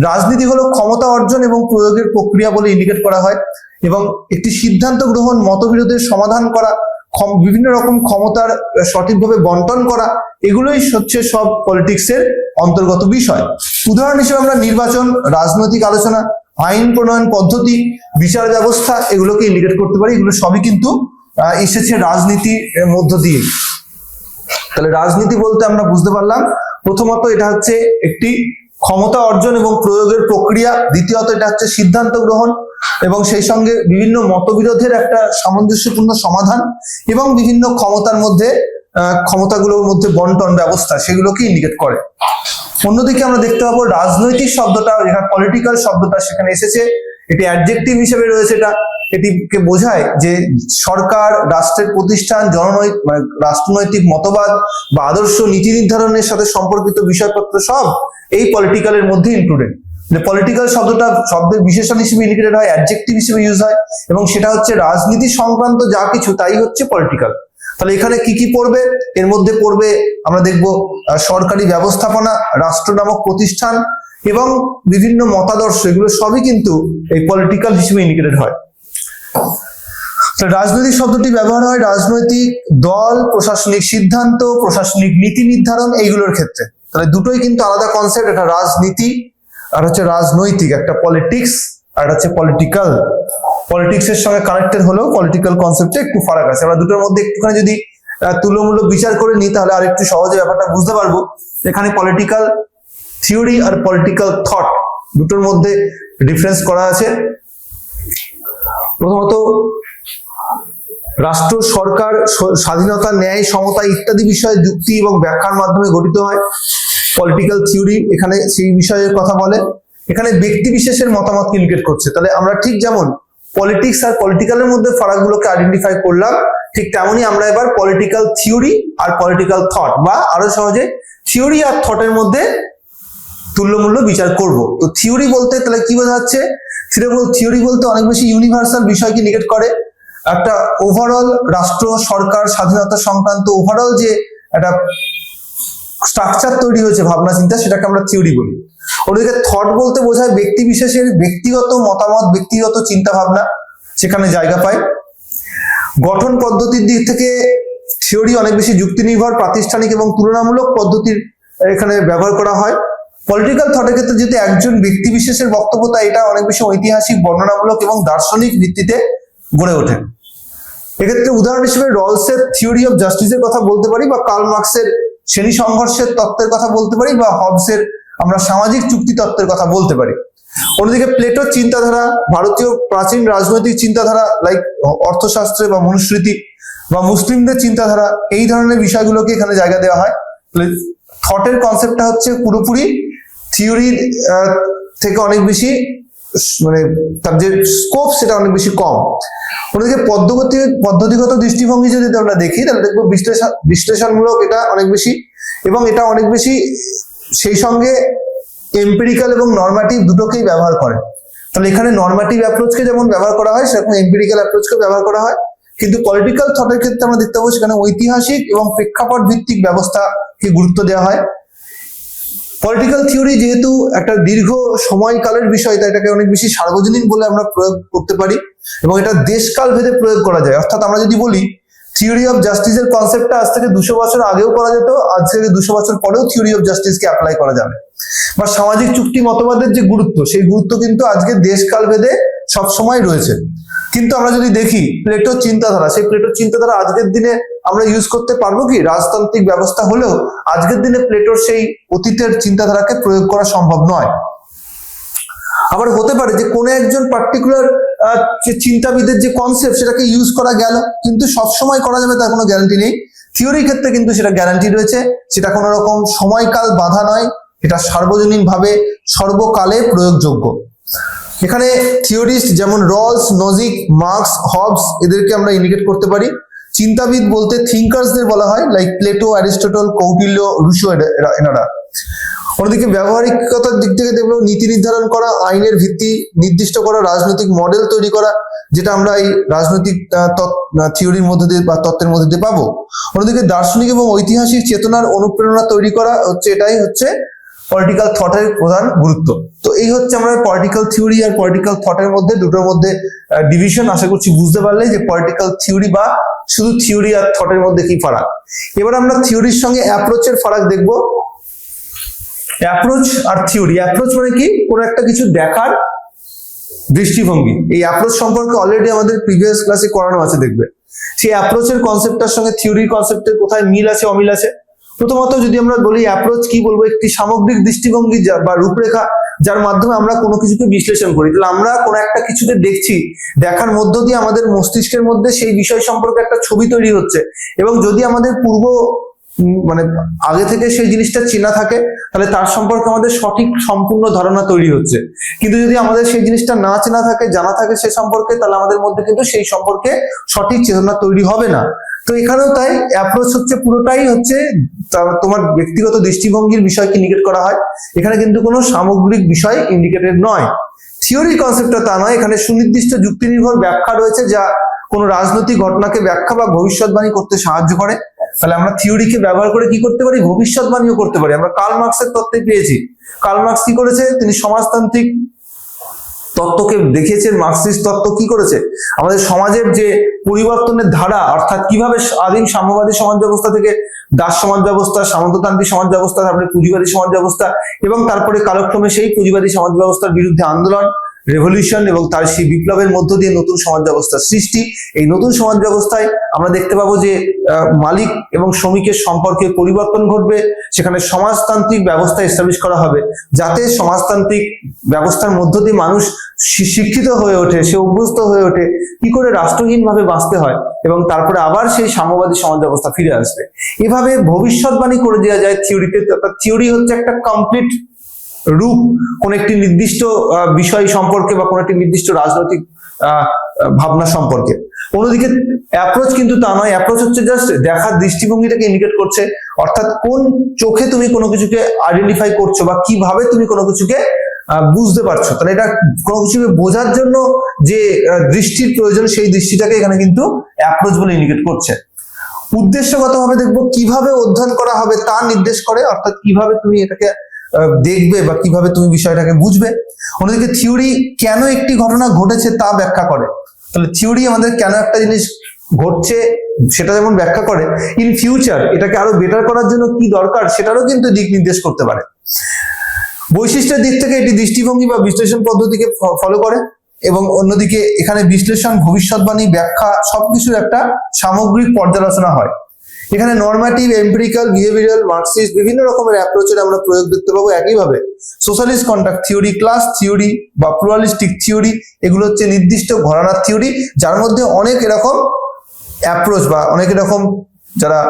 রাজনীতি হলো ক্ষমতা অর্জন এবং প্রয়োগের প্রক্রিয়া বলে ইন্ডিকেট করা হয়, এবং একটি সিদ্ধান্ত গ্রহণ, মতবিরোধের সমাধান করা, বিভিন্ন রকম ক্ষমতার সঠিকভাবে বন্টন করা, এগুলোই হচ্ছে সব পলিটিক্সের অন্তর্গত বিষয়। উদাহরণ হিসেবে আমরা নির্বাচন, রাজনৈতিক আলোচনা, আইন প্রণয়ন পদ্ধতি, বিচার ব্যবস্থা এগুলোকে ইন্ডিকেট করতে পারি। এগুলো সবই কিন্তু এসেছে রাজনীতির মধ্য দিয়ে। তাহলে রাজনীতি বলতে আমরা বুঝতে পারলাম, প্রথমত এটা হচ্ছে একটি ক্ষমতা অর্জন এবং প্রয়োগের প্রক্রিয়া, দ্বিতীয়ত এটা হচ্ছে সিদ্ধান্ত গ্রহণ এবং সেই সঙ্গে বিভিন্ন মতবিরোধের একটা সামঞ্জস্যপূর্ণ সমাধান, এবং বিভিন্ন ক্ষমতাগুলোর মধ্যে বন্টন ব্যবস্থা, সেগুলোকে ইন্ডিকেট করে। অন্যদিকে আমরা দেখতে পাবো রাজনৈতিক শব্দটা, যেখানে পলিটিক্যাল শব্দটা সেখানে এসেছে, এটি অ্যাডজেক্টিভ হিসেবে রয়েছে। এটিকে বোঝায় যে সরকার, রাষ্ট্রের প্রতিষ্ঠান, রাষ্ট্রনৈতিক মতবাদ বা আদর্শ, নীতি নির্ধারণের সাথে সম্পর্কিত বিষয়পত্র সব এই পলিটিক্যালের মধ্যে ইনক্লুডেড। পলিটিক্যাল শব্দটা শব্দের বিশেষণ হিসেবে ইন্ডিকেটেড হয়, অ্যাডজেক্টিভ হিসেবে ইউজ হয়, এবং সেটা হচ্ছে রাজনীতি সংক্রান্ত যা কিছু তাই হচ্ছে পলিটিক্যাল। তাহলে এখানে কি কি পড়বে? এর মধ্যে পড়বে আমরা দেখবো সরকারি ব্যবস্থাপনা, রাষ্ট্র নামক প্রতিষ্ঠান এবং বিভিন্ন মতাদর্শ, এগুলো সবই কিন্তু এই পলিটিক্যাল হিসেবে ইন্ডিকেটেড হয়। রাজনৈতিক শব্দটি ব্যবহার হয় রাজনৈতিক দল, প্রশাসনিক সিদ্ধান্ত, প্রশাসনিক নীতি নির্ধারণ এইগুলোর ক্ষেত্রে। তাহলে দুটোই কিন্তু আলাদা কনসেপ্ট, এটা রাজনীতি আর হচ্ছে রাজনৈতিক, একটা পলিটিক্স আর হচ্ছে পলিটিক্যাল। পলিটিক্স এর সঙ্গে কানেক্টেড হলেও পলিটিক্যাল কনসেপ্টে একটু ফারাক আছে। আমরা দুটোর মধ্যে একটুখানি যদি তুলনামূলক বিচার করে নিই তাহলে আর একটু সহজে ব্যাপারটা বুঝতে পারবো। এখানে পলিটিক্যাল থিওরি আর পলিটিক্যাল থট দুটোর মধ্যে ডিফারেন্স করা আছে। প্রথমত রাষ্ট্র, সরকার স্বাধীনতা, ন্যায়, সমতা ইত্যাদি বিষয়ে যুক্তি এবং ব্যাখ্যার মাধ্যমে গঠিত হয়। পলিটিক্যাল থিওরি এখানে সেই বিষয়ের কথা বলে, এখানে ব্যক্তি বিশেষের মতামতকে ইন্ডিকেট করছে। তাহলে আমরা ঠিক যেমন পলিটিক্স আর পলিটিক্যালের মধ্যে ফারাকগুলোকে আইডেন্টিফাই করলাম, ঠিক তেমনই আমরা এবার পলিটিক্যাল থিওরি আর পলিটিক্যাল থট, বা আরো সহজে থিওরি আর থটের মধ্যে তুল্যমূল্য বিচার করব। তো থিওরি বলতে তাহলে কি বোঝাচ্ছে? থিওরি বলতে অনেক বেশি ইউনিভার্সাল বিষয়কে ইন্ডিকেট করে, একটা ওভারঅল রাষ্ট্র, সরকার, স্বাধীনতা সংক্রান্ত ওভারঅল যে একটা স্ট্রাকচার তৈরি হয়েছে ভাবনা চিন্তা, সেটাকে আমরা থিওরি বলি। ওদিকে থট বলতে বোঝায় ব্যক্তি বিশেষের ব্যক্তিগত মতামত, ব্যক্তিগত চিন্তা ভাবনা সেখানে জায়গা পায়। গঠন পদ্ধতির দিক থেকে থিওরি অনেক বেশি যুক্তি নির্ভর, প্রাতিষ্ঠানিক এবং তুলনামূলক পদ্ধতির এখানে ব্যবহার করা হয়। পলিটিক্যাল থটের ক্ষেত্রে যদি একজন ব্যক্তি বিশেষের বক্তব্য, তাই এটা অনেক বেশি ঐতিহাসিক, বর্ণনামূলক এবং দার্শনিক ভিত্তিতে গড়ে ওঠে। এক্ষেত্রে উদাহরণ হিসেবে রলসের থিওরি অফ জাস্টিসের কথা বলতে পারি, বা কার্ল মার্কসের শ্রেণী সংঘর্ষের তত্ত্বের কথা বলতে পারি, বা হবসের আমরা সামাজিক চুক্তি তত্ত্বের কথা বলতে পারি। অন্যদিকে প্লেটোর চিন্তাধারা, ভারতীয় প্রাচীন রাজনৈতিক চিন্তাধারা লাইক অর্থশাস্ত্রে বা মনুস্মৃতি, বা মুসলিমদের চিন্তাধারা, এই ধরনের বিষয়গুলোকে এখানে জায়গা দেওয়া হয়। থটের কনসেপ্টটা হচ্ছে পুরোপুরি থিওরি থেকে অনেক বেশি মানে তার যে স্কোপ সেটা অনেক বেশি কম। অন্যদিকে পদ্ধতিগত দৃষ্টিভঙ্গি যদি আমরা দেখি তাহলে দেখবো বিশ্লেষণমূলক এটা অনেক বেশি, এবং এটা অনেক বেশি সেই সঙ্গে এম্পিরিক্যাল এবং নর্মাটিভ দুটোকেই ব্যবহার করে। তাহলে এখানে নর্মাটিভ অ্যাপ্রোচকে যেমন ব্যবহার করা হয় সেরকম এম্পিরিক্যাল অ্যাপ্রোচকে ব্যবহার করা হয়। কিন্তু পলিটিক্যাল থটের ক্ষেত্রে আমরা দেখতে পাবো সেখানে ঐতিহাসিক এবং প্রেক্ষাপট ভিত্তিক ব্যবস্থাকে গুরুত্ব দেওয়া হয়। পলিটিক্যাল থিওরি যেহেতু একটা দীর্ঘ সময়কালের বিষয়, তাই এটাকে অনেক বেশি সার্বজনীন বলে আমরা প্রয়োগ করতে পারি, এবং এটা দেশকাল ভেদে প্রয়োগ করা যায়। অর্থাৎ আমরা যদি বলি থিওরি অফ জাস্টিসের কনসেপ্টটা আজ থেকে 200 বছর আগেও করা যেত, আজ থেকে 200 বছর পরেও থিওরি অফ জাস্টিসকে অ্যাপ্লাই করা যাবে। বা সামাজিক চুক্তি মতবাদের যে গুরুত্ব, সেই গুরুত্ব কিন্তু আজকে দেশকাল ভেদে সবসময় রয়েছে। কিন্তু আমরা যদি দেখি প্লেটোর চিন্তাধারা, সেই প্লেটোর চিন্তাধারা আজকের দিনে আমরা ইউজ করতে পারবো কি? রাজতান্ত্রিক ব্যবস্থা হলেও আজকের দিনে প্লেটোর সেই অতীতের চিন্তাধারাকে প্রয়োগ করা সম্ভব নয়। আবার হতে পারে যে কোনো একজন পার্টিকুলার চিন্তাবিদের যে কনসেপ্ট সেটাকে ইউজ করা গেল, কিন্তু সবসময় করা যাবে তার কোনো গ্যারান্টি নেই। থিওরির ক্ষেত্রে কিন্তু সেটা গ্যারান্টি রয়েছে, সেটা কোনো রকম সময়কাল বাধা নয়, এটা সার্বজনীন ভাবে সর্বকালে প্রয়োগযোগ্য। এখানে থিওরিস্ট যেমন রলস, নজিক, মার্কস, হবস এদেরকে আমরা ইন্ডিকেট করতে পারি। চিন্তাবিদ বলতে থিঙ্কার্সদের বলা হয়, like Plato, Aristotle, Kautilya, Rousseau এনারা। অন্যদিকে ব্যবহারিকতার দিক থেকে দেখবো নীতি নির্ধারণ করা, আইনের ভিত্তি নির্দিষ্ট করা, রাজনৈতিক মডেল তৈরি করা, যেটা আমরা এই রাজনৈতিক থিওরির মধ্যে দিয়ে বা তত্ত্বের মধ্যে দিয়ে পাবো। অন্যদিকে দার্শনিক এবং ঐতিহাসিক চেতনার অনুপ্রেরণা তৈরি করা হচ্ছে, এটাই হচ্ছে পলিটিক্যাল থটের প্রধান গুরুত্ব। তো এই হচ্ছে আমরা পলিটিক্যাল থিওরি আর পলিটিক্যাল থটের মধ্যে দুটোর মধ্যে ডিভিশন। আশা করছি বুঝতে পারলে যে পলিটিক্যাল থিওরি বা শুধু থিওরি আর থটের মধ্যে কি ফারাক। এবার আমরা থিওরির সঙ্গে অ্যাপ্রোচের ফারাক দেখবো। অ্যাপ্রোচ আর থিওরি, অ্যাপ্রোচ মানে কি? কোনো একটা কিছু দেখার দৃষ্টিভঙ্গি। এই অ্যাপ্রোচ সম্পর্কে অলরেডি আমাদের প্রিভিয়াস ক্লাসে করানো আছে, দেখবে। সেই অ্যাপ্রোচের কনসেপ্টটার সঙ্গে থিওরির কনসেপ্টের কোথায় মিল আছে অমিল আছে। প্রথমত যদি আমরা বলি অ্যাপ্রোচ কি বলবো, একটি সামগ্রিক দৃষ্টিভঙ্গি বা রূপরেখা যার মাধ্যমে আমরা কোনো কিছুকে বিশ্লেষণ করি। তাহলে আমরা কোনো একটা কিছুকে দেখছি, দেখার মধ্য দিয়ে আমাদের মস্তিষ্কের মধ্যে সেই বিষয় সম্পর্কে একটা ছবি তৈরি হচ্ছে, এবং যদি আমাদের মানে আগে থেকে সেই জিনিসটা চেনা থাকে তাহলে তার সম্পর্কে আমাদের সঠিক সম্পূর্ণ ধারণা তৈরি হচ্ছে। কিন্তু যদি আমাদের সেই জিনিসটা না চেনা থাকে, জানা থাকে সে সম্পর্কে, তাহলে আমাদের মধ্যে কিন্তু সেই সম্পর্কে সঠিক চেতনা তৈরি হবে না। তো এখানেও তাই অ্যাপ্রোচ হচ্ছে পুরোটাই হচ্ছে তোমার ব্যক্তিগত দৃষ্টিভঙ্গির বিষয়কে ইন্ডিকেট করা হয়, এখানে কিন্তু কোনো সামগ্রিক বিষয় ইন্ডিকেটেড নয়। থিওরি কনসেপ্টটা তা নয়, এখানে সুনির্দিষ্ট যুক্তি নির্ভর ব্যাখ্যা রয়েছে যা কোনো রাজনৈতিক ঘটনাকে ব্যাখ্যা বা ভবিষ্যৎবাণী করতে সাহায্য করে। তাহলে আমরা থিওরিকে ব্যবহার করে কি করতে পারি? ভবিষ্যৎবাণীও করতে পারি। আমরা কার্ল মার্কসের তত্ত্বে পেয়েছি। কার্ল মার্কস কি করেছে? তিনি সমাজতান্ত্রিক তত্ত্বকে দেখিয়েছেন। মার্কসিস্ট তত্ত্ব কি করেছে? আমাদের সমাজের যে পরিবর্তনের ধারা, অর্থাৎ কিভাবে আদিম সাম্যবাদী সমাজ ব্যবস্থা থেকে দাস সমাজ ব্যবস্থা, সামন্ততান্ত্রিক সমাজ ব্যবস্থা, তারপরে পুঁজিবাদী সমাজ ব্যবস্থা, এবং তারপরে কালক্রমে সেই পুঁজিবাদী সমাজ ব্যবস্থার বিরুদ্ধে আন্দোলন, রেভলিউশন, এবং তার সেই বিপ্লবের মধ্য দিয়ে নতুন সমাজ ব্যবস্থার সৃষ্টি। এই নতুন সমাজ ব্যবস্থায় আমরা দেখতে পাবো যে মালিক এবং শ্রমিকের সম্পর্কে পরিবর্তন ঘটবে, সেখানে সমাজতান্ত্রিক ব্যবস্থা এস্টাবলিশ করা হবে, যাতে সমাজতান্ত্রিক ব্যবস্থার মধ্য দিয়ে মানুষ শিক্ষিত হয়ে ওঠে, সে অভ্যস্ত হয়ে ওঠে কি করে রাষ্ট্রহীন ভাবে বাঁচতে হয়, এবং তারপরে আবার সেই সাম্যবাদী সমাজ ব্যবস্থা ফিরে আসবে। এভাবে ভবিষ্যৎবাণী করে দেওয়া যায় থিওরিতে। থিওরি হচ্ছে একটা কমপ্লিট রূপ কোন একটি নির্দিষ্ট বিষয় সম্পর্কে বা কোন একটি নির্দিষ্ট রাজনৈতিক ভাবনা সম্পর্কে। অন্যদিকে অ্যাপ্রোচ কিন্তু তা নয়, অ্যাপ্রোচ হচ্ছে জাস্ট দেখার দৃষ্টিভঙ্গিটাকে ইন্ডিকেট করছে, অর্থাৎ কোন চোখে তুমি কোনো কিছুকে আইডেন্টিফাই করছো বা কিভাবে তুমি কোনো কিছুকে বুঝতে পারছো। তাহলে এটা কোনো কিছুকে বোঝার জন্য যে দৃষ্টির প্রয়োজন, সেই দৃষ্টিটাকে এখানে কিন্তু অ্যাপ্রোচ বলে ইন্ডিকেট করছে। উদ্দেশ্যগতভাবে দেখবো কিভাবে অধ্যয়ন করা হবে তা নির্দেশ করে, অর্থাৎ কিভাবে তুমি এটাকে দেখবে বা কিভাবে তুমি বিষয়টাকে বুঝবে। অন্যদিকে থিওরি কেন একটি ঘটনা ঘটেছে তা ব্যাখ্যা করে। তাহলে থিওরি আমাদের কেন একটা জিনিস ঘটছে সেটা যেমন ব্যাখ্যা করে, ইন ফিউচার এটাকে আরো বেটার করার জন্য কি দরকার সেটারও কিন্তু দিক নির্দেশ করতে পারে। বৈশিষ্ট্যের দিক থেকে এটি দৃষ্টিভঙ্গি বা বিশ্লেষণ পদ্ধতিকে ফলো করে, এবং অন্যদিকে এখানে বিশ্লেষণ, ভবিষ্যৎবাণী, ব্যাখ্যা সবকিছুর একটা সামগ্রিক পর্যালোচনা হয়। এখানে নরমাটিভ, এম্পিরিক্যাল, বিহেভিয়ারাল, মার্কসিস্ট বিভিন্ন রকমের অ্যাপ্রোচের আমরা প্রয়োগ দেখতে পাবো। একইভাবে socialist conduct theory, class theory বা প্লুরালিস্টিক থিওরি, এগুলো হচ্ছে নির্দিষ্ট ঘরানার থিওরি, যার মধ্যে অনেক এরকম অ্যাপ্রোচ বা অনেক এরকম যারা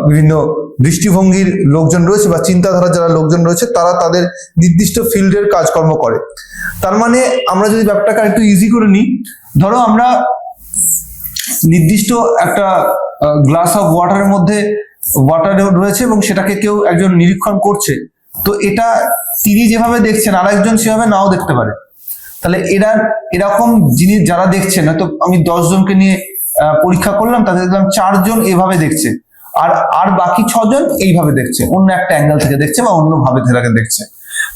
বিভিন্ন দৃষ্টিভঙ্গির লোকজন রয়েছে বা চিন্তাধারা যারা লোকজন রয়েছে তারা তাদের নির্দিষ্ট ফিল্ডের কাজকর্ম করে। তার মানে আমরা যদি ব্যাপারটাকে একটু ইজি করে নিই, ধরো আমরা নির্দিষ্ট একটা গ্লাস অফ ওয়াটারের মধ্যে ওয়াটার রয়েছে এবং সেটাকে কেউ একজন নিরীক্ষণ করছে, তো এটা তিনি যেভাবে দেখছেন আরেকজন সেভাবে নাও দেখতে পারে। তাহলে এরকম জিনিস যারা দেখছেন, হয়তো আমি 10 জনকে নিয়ে পরীক্ষা করলাম, তাদের দেখলাম 4 জন এভাবে দেখছে, আর বাকি 6 জন এইভাবে দেখছে, অন্য একটা অ্যাঙ্গেল থেকে দেখছে বা অন্য ভাবে থেকে দেখছে।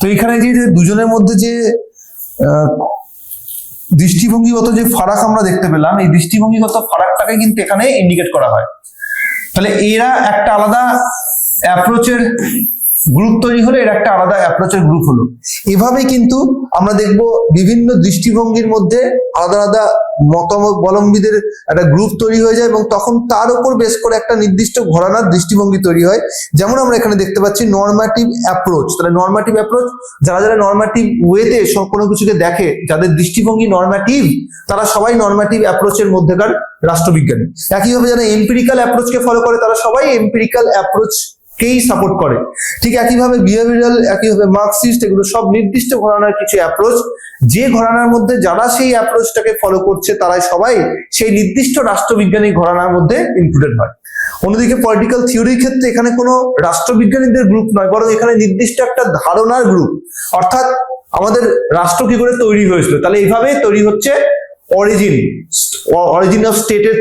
তো এখানে যে দুজনের মধ্যে যে দৃষ্টিভঙ্গিগত যে ফারাক আমরা দেখতে পেলাম, এই দৃষ্টিভঙ্গিগত ফারাকটাকে কিন্তু এখানে ইন্ডিকেট করা হয়। তাহলে এরা একটা আলাদা অ্যাপ্রোচের গ্রুপ তৈরি হলো, এর একটা আলাদা অ্যাপ্রোচের গ্রুপ হলো। এভাবে কিন্তু আমরা দেখব বিভিন্ন দৃষ্টিভঙ্গির মধ্যে আলাদা আলাদা মতাবলম্বীদের একটা গ্রুপ তৈরি হয়ে যায় এবং তখন তার উপর বেস করে একটা নির্দিষ্ট ঘরানার দৃষ্টিভঙ্গি তৈরি হয়। যেমন আমরা এখানে দেখতে পাচ্ছি নরম্যাটিভ অ্যাপ্রোচ। তাহলে নরম্যাটিভ অ্যাপ্রোচ, যারা যারা নরম্যাটিভ ওয়েতে কোনো কিছুকে দেখে, যাদের দৃষ্টিভঙ্গি নরম্যাটিভ, তারা সবাই নরম্যাটিভ অ্যাপ্রোচের মধ্যেকার রাষ্ট্রবিজ্ঞানী। একইভাবে যারা এম্পিরিক্যাল অ্যাপ্রোচকে ফলো করে, তারা সবাই এম্পিরিক্যাল অ্যাপ্রোচ কেই সাপোর্ট করে। ঠিক একইভাবে বিহেভিয়ারাল, একইভাবে মার্কসিস্ট, এগুলো সব নির্দিষ্ট ঘরানার কিছু অ্যাপ্রোচ, যে ঘরানার মধ্যে যারা সেই অ্যাপ্রোচটাকে ফলো করছে তারাই সবাই সেই নির্দিষ্ট রাষ্ট্রবিজ্ঞানী ঘরানার মধ্যে ইনক্লুডেড হয়। অন্যদিকে পলিটিক্যাল থিওরির ক্ষেত্রে এখানে কোনো রাষ্ট্রবিজ্ঞানীদের গ্রুপ নয়, বরং এখানে নির্দিষ্ট একটা ধারণার গ্রুপ, অর্থাৎ আমাদের রাষ্ট্র কি করে তৈরি হয়েছিল। তাহলে এইভাবে তৈরি হচ্ছে অরিজিন অফ স্টেটের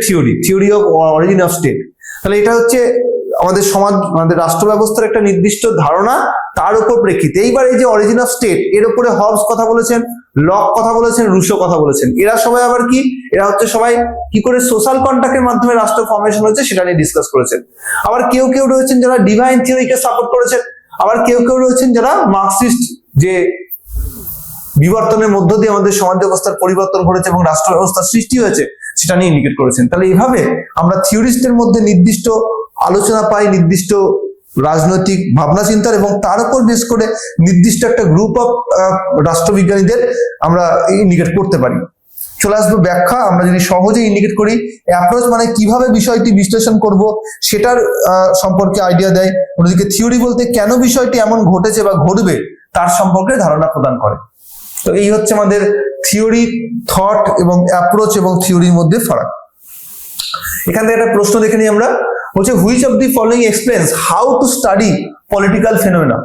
theory of origin of state. তাহলে এটা হচ্ছে আমাদের সমাজ, আমাদের রাষ্ট্র ব্যবস্থার একটা নির্দিষ্ট ধারণা, তার উপর প্রেক্ষিতে। এইবার এই যে অরিজিন অফ স্টেট, এর উপরে হবস কথা বলেছেন, লক কথা বলেছেন, রুশো কথা বলেছেন। এরা সবাই আবার কি, এরা হচ্ছে সবাই কি করে সোশ্যাল কন্ট্রাক্টের মাধ্যমে রাষ্ট্র ফর্মেশন হচ্ছে সেটা নিয়ে ডিসকাস করেছেন। আবার কেউ কেউ রয়েছেন যারা ডিভাইন থিওরিকে সাপোর্ট করেছেন, আবার কেউ কেউ রয়েছেন যারা মার্কসিস্ট, যে বিবর্তনের মধ্য দিয়ে আমাদের সমাজ ব্যবস্থার পরিবর্তন ঘটেছে এবং রাষ্ট্র ব্যবস্থার সৃষ্টি হয়েছে সেটা নিয়ে ইন্ডিকেট করেছেন। তাহলে এইভাবে আমরা থিওরিস্টদের মধ্যে নির্দিষ্ট আলোচনা পাই, নির্দিষ্ট রাজনৈতিক ভাবনা চিন্তার, এবং তার উপর বেস করে নির্দিষ্ট একটা গ্রুপ অফ রাষ্ট্রবিজ্ঞানীদের আমরা ইন্ডিকেট করতে পারি। চলে আসবো ব্যাখ্যা। আমরা যদি সহজে ইন্ডিকেট করি, অ্যাপ্রোচ মানে কিভাবে বিষয়টি বিশ্লেষণ করব সেটার সম্পর্কে আইডিয়া দেয়। অন্যদিকে থিওরি বলতে কেন বিষয়টি এমন ঘটেছে বা ঘটবে তার সম্পর্কে ধারণা প্রদান করে। তো এই হচ্ছে আমাদের থিওরি, থট এবং অ্যাপ্রোচ এবং থিওরির মধ্যে ফারাক। এখান থেকে একটা প্রশ্ন দেখে নিই আমরা, হচ্ছে which of the following explains how to study political phenomena.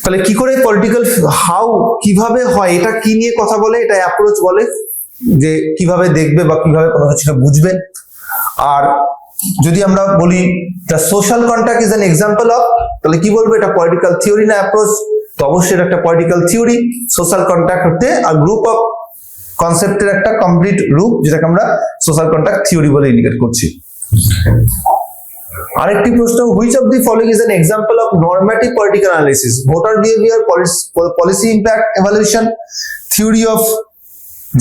তাহলে কি করে পলিটিক্যাল হাউ কিভাবে হয়, এটা কি নিয়ে কথা বলে, এটা অ্যাপ্রোচ বলে, যে কিভাবে দেখবে বা কিভাবে কোনো কিছুটা বুঝবে। আর যদি আমরা বলি the social contract is an example of, তাহলে কি বলবো, এটা পলিটিক্যাল থিওরি না অ্যাপ্রোচ? তো অবশ্যই এটা একটা পলিটিক্যাল থিওরি। সোশ্যাল কন্ট্রাক্ট হতে আর গ্রুপ অফ কনসেপ্টের একটা কমপ্লিট রূপ, যেটাকে আমরা সোশ্যাল কন্ট্রাক্ট থিওরি বলে ইন্ডিকেট করছি। আরেকটি প্রশ্ন, which of the following is an example of normative political analysis? Voter behaviour, policy impact evaluation, theory of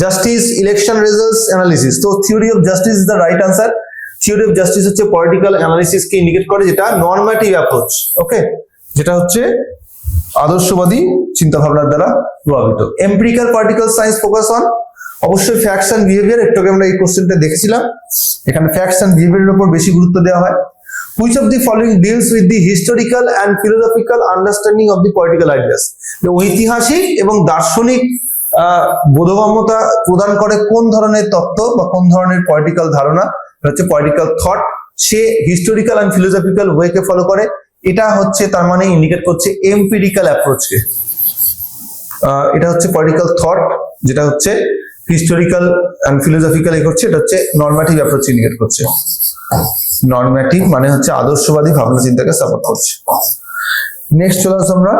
justice, election results analysis. তো theory of justice is the right answer. Theory of justice হচ্ছে political analysis কে indicate করে, যেটা নরম্যাটিভ approach, ওকে, যেটা হচ্ছে আদর্শবাদী চিন্তা ভাবনার দ্বারা প্রভাবিত। এমপিরিক্যাল পলিটিক্যাল সায়েন্স ফোকাস অন, অবশ্যই ফ্যাক্টস এন্ড বিহেভিয়ার। একটু আগে আমরা এই কোশ্চেনটা দেখেছিলাম, এখানে ফ্যাক্টস এন্ড বিহেভিয়ারের উপর বেশি গুরুত্ব দেওয়া হয়। Which of the following deals with the historical and philosophical understanding of the political ideas? ঐতিহাসিক এবং দার্শনিক বোধগম্যতা প্রদান করে কোন ধরনের তত্ত্ব বা কোন ধরনের পলিটিক্যাল ধারণা? হচ্ছে পলিটিক্যাল থট। সে হিস্টোরিক্যাল এন্ড ফিলোসফিক্যাল ওয়েকে ফলো করে, এটা হচ্ছে তার মানে ইন্ডিকেট করছে এমপিরিক্যাল অ্যাপ্রোচকে। এটা হচ্ছে পলিটিক্যাল থট, যেটা হচ্ছে হিস্টোরিক্যাল এন্ড ফিলোসফিক্যাল এ করছে, এটা হচ্ছে নরম্যাটিভ অ্যাপ্রোচ ইন্ডিকেট করছে। নরম্যাটিভ মানে হচ্ছে আদর্শবাদী ভাবনা চিন্তাকে সাপোর্ট করছে। নেক্সট চলে আসবো আমরা,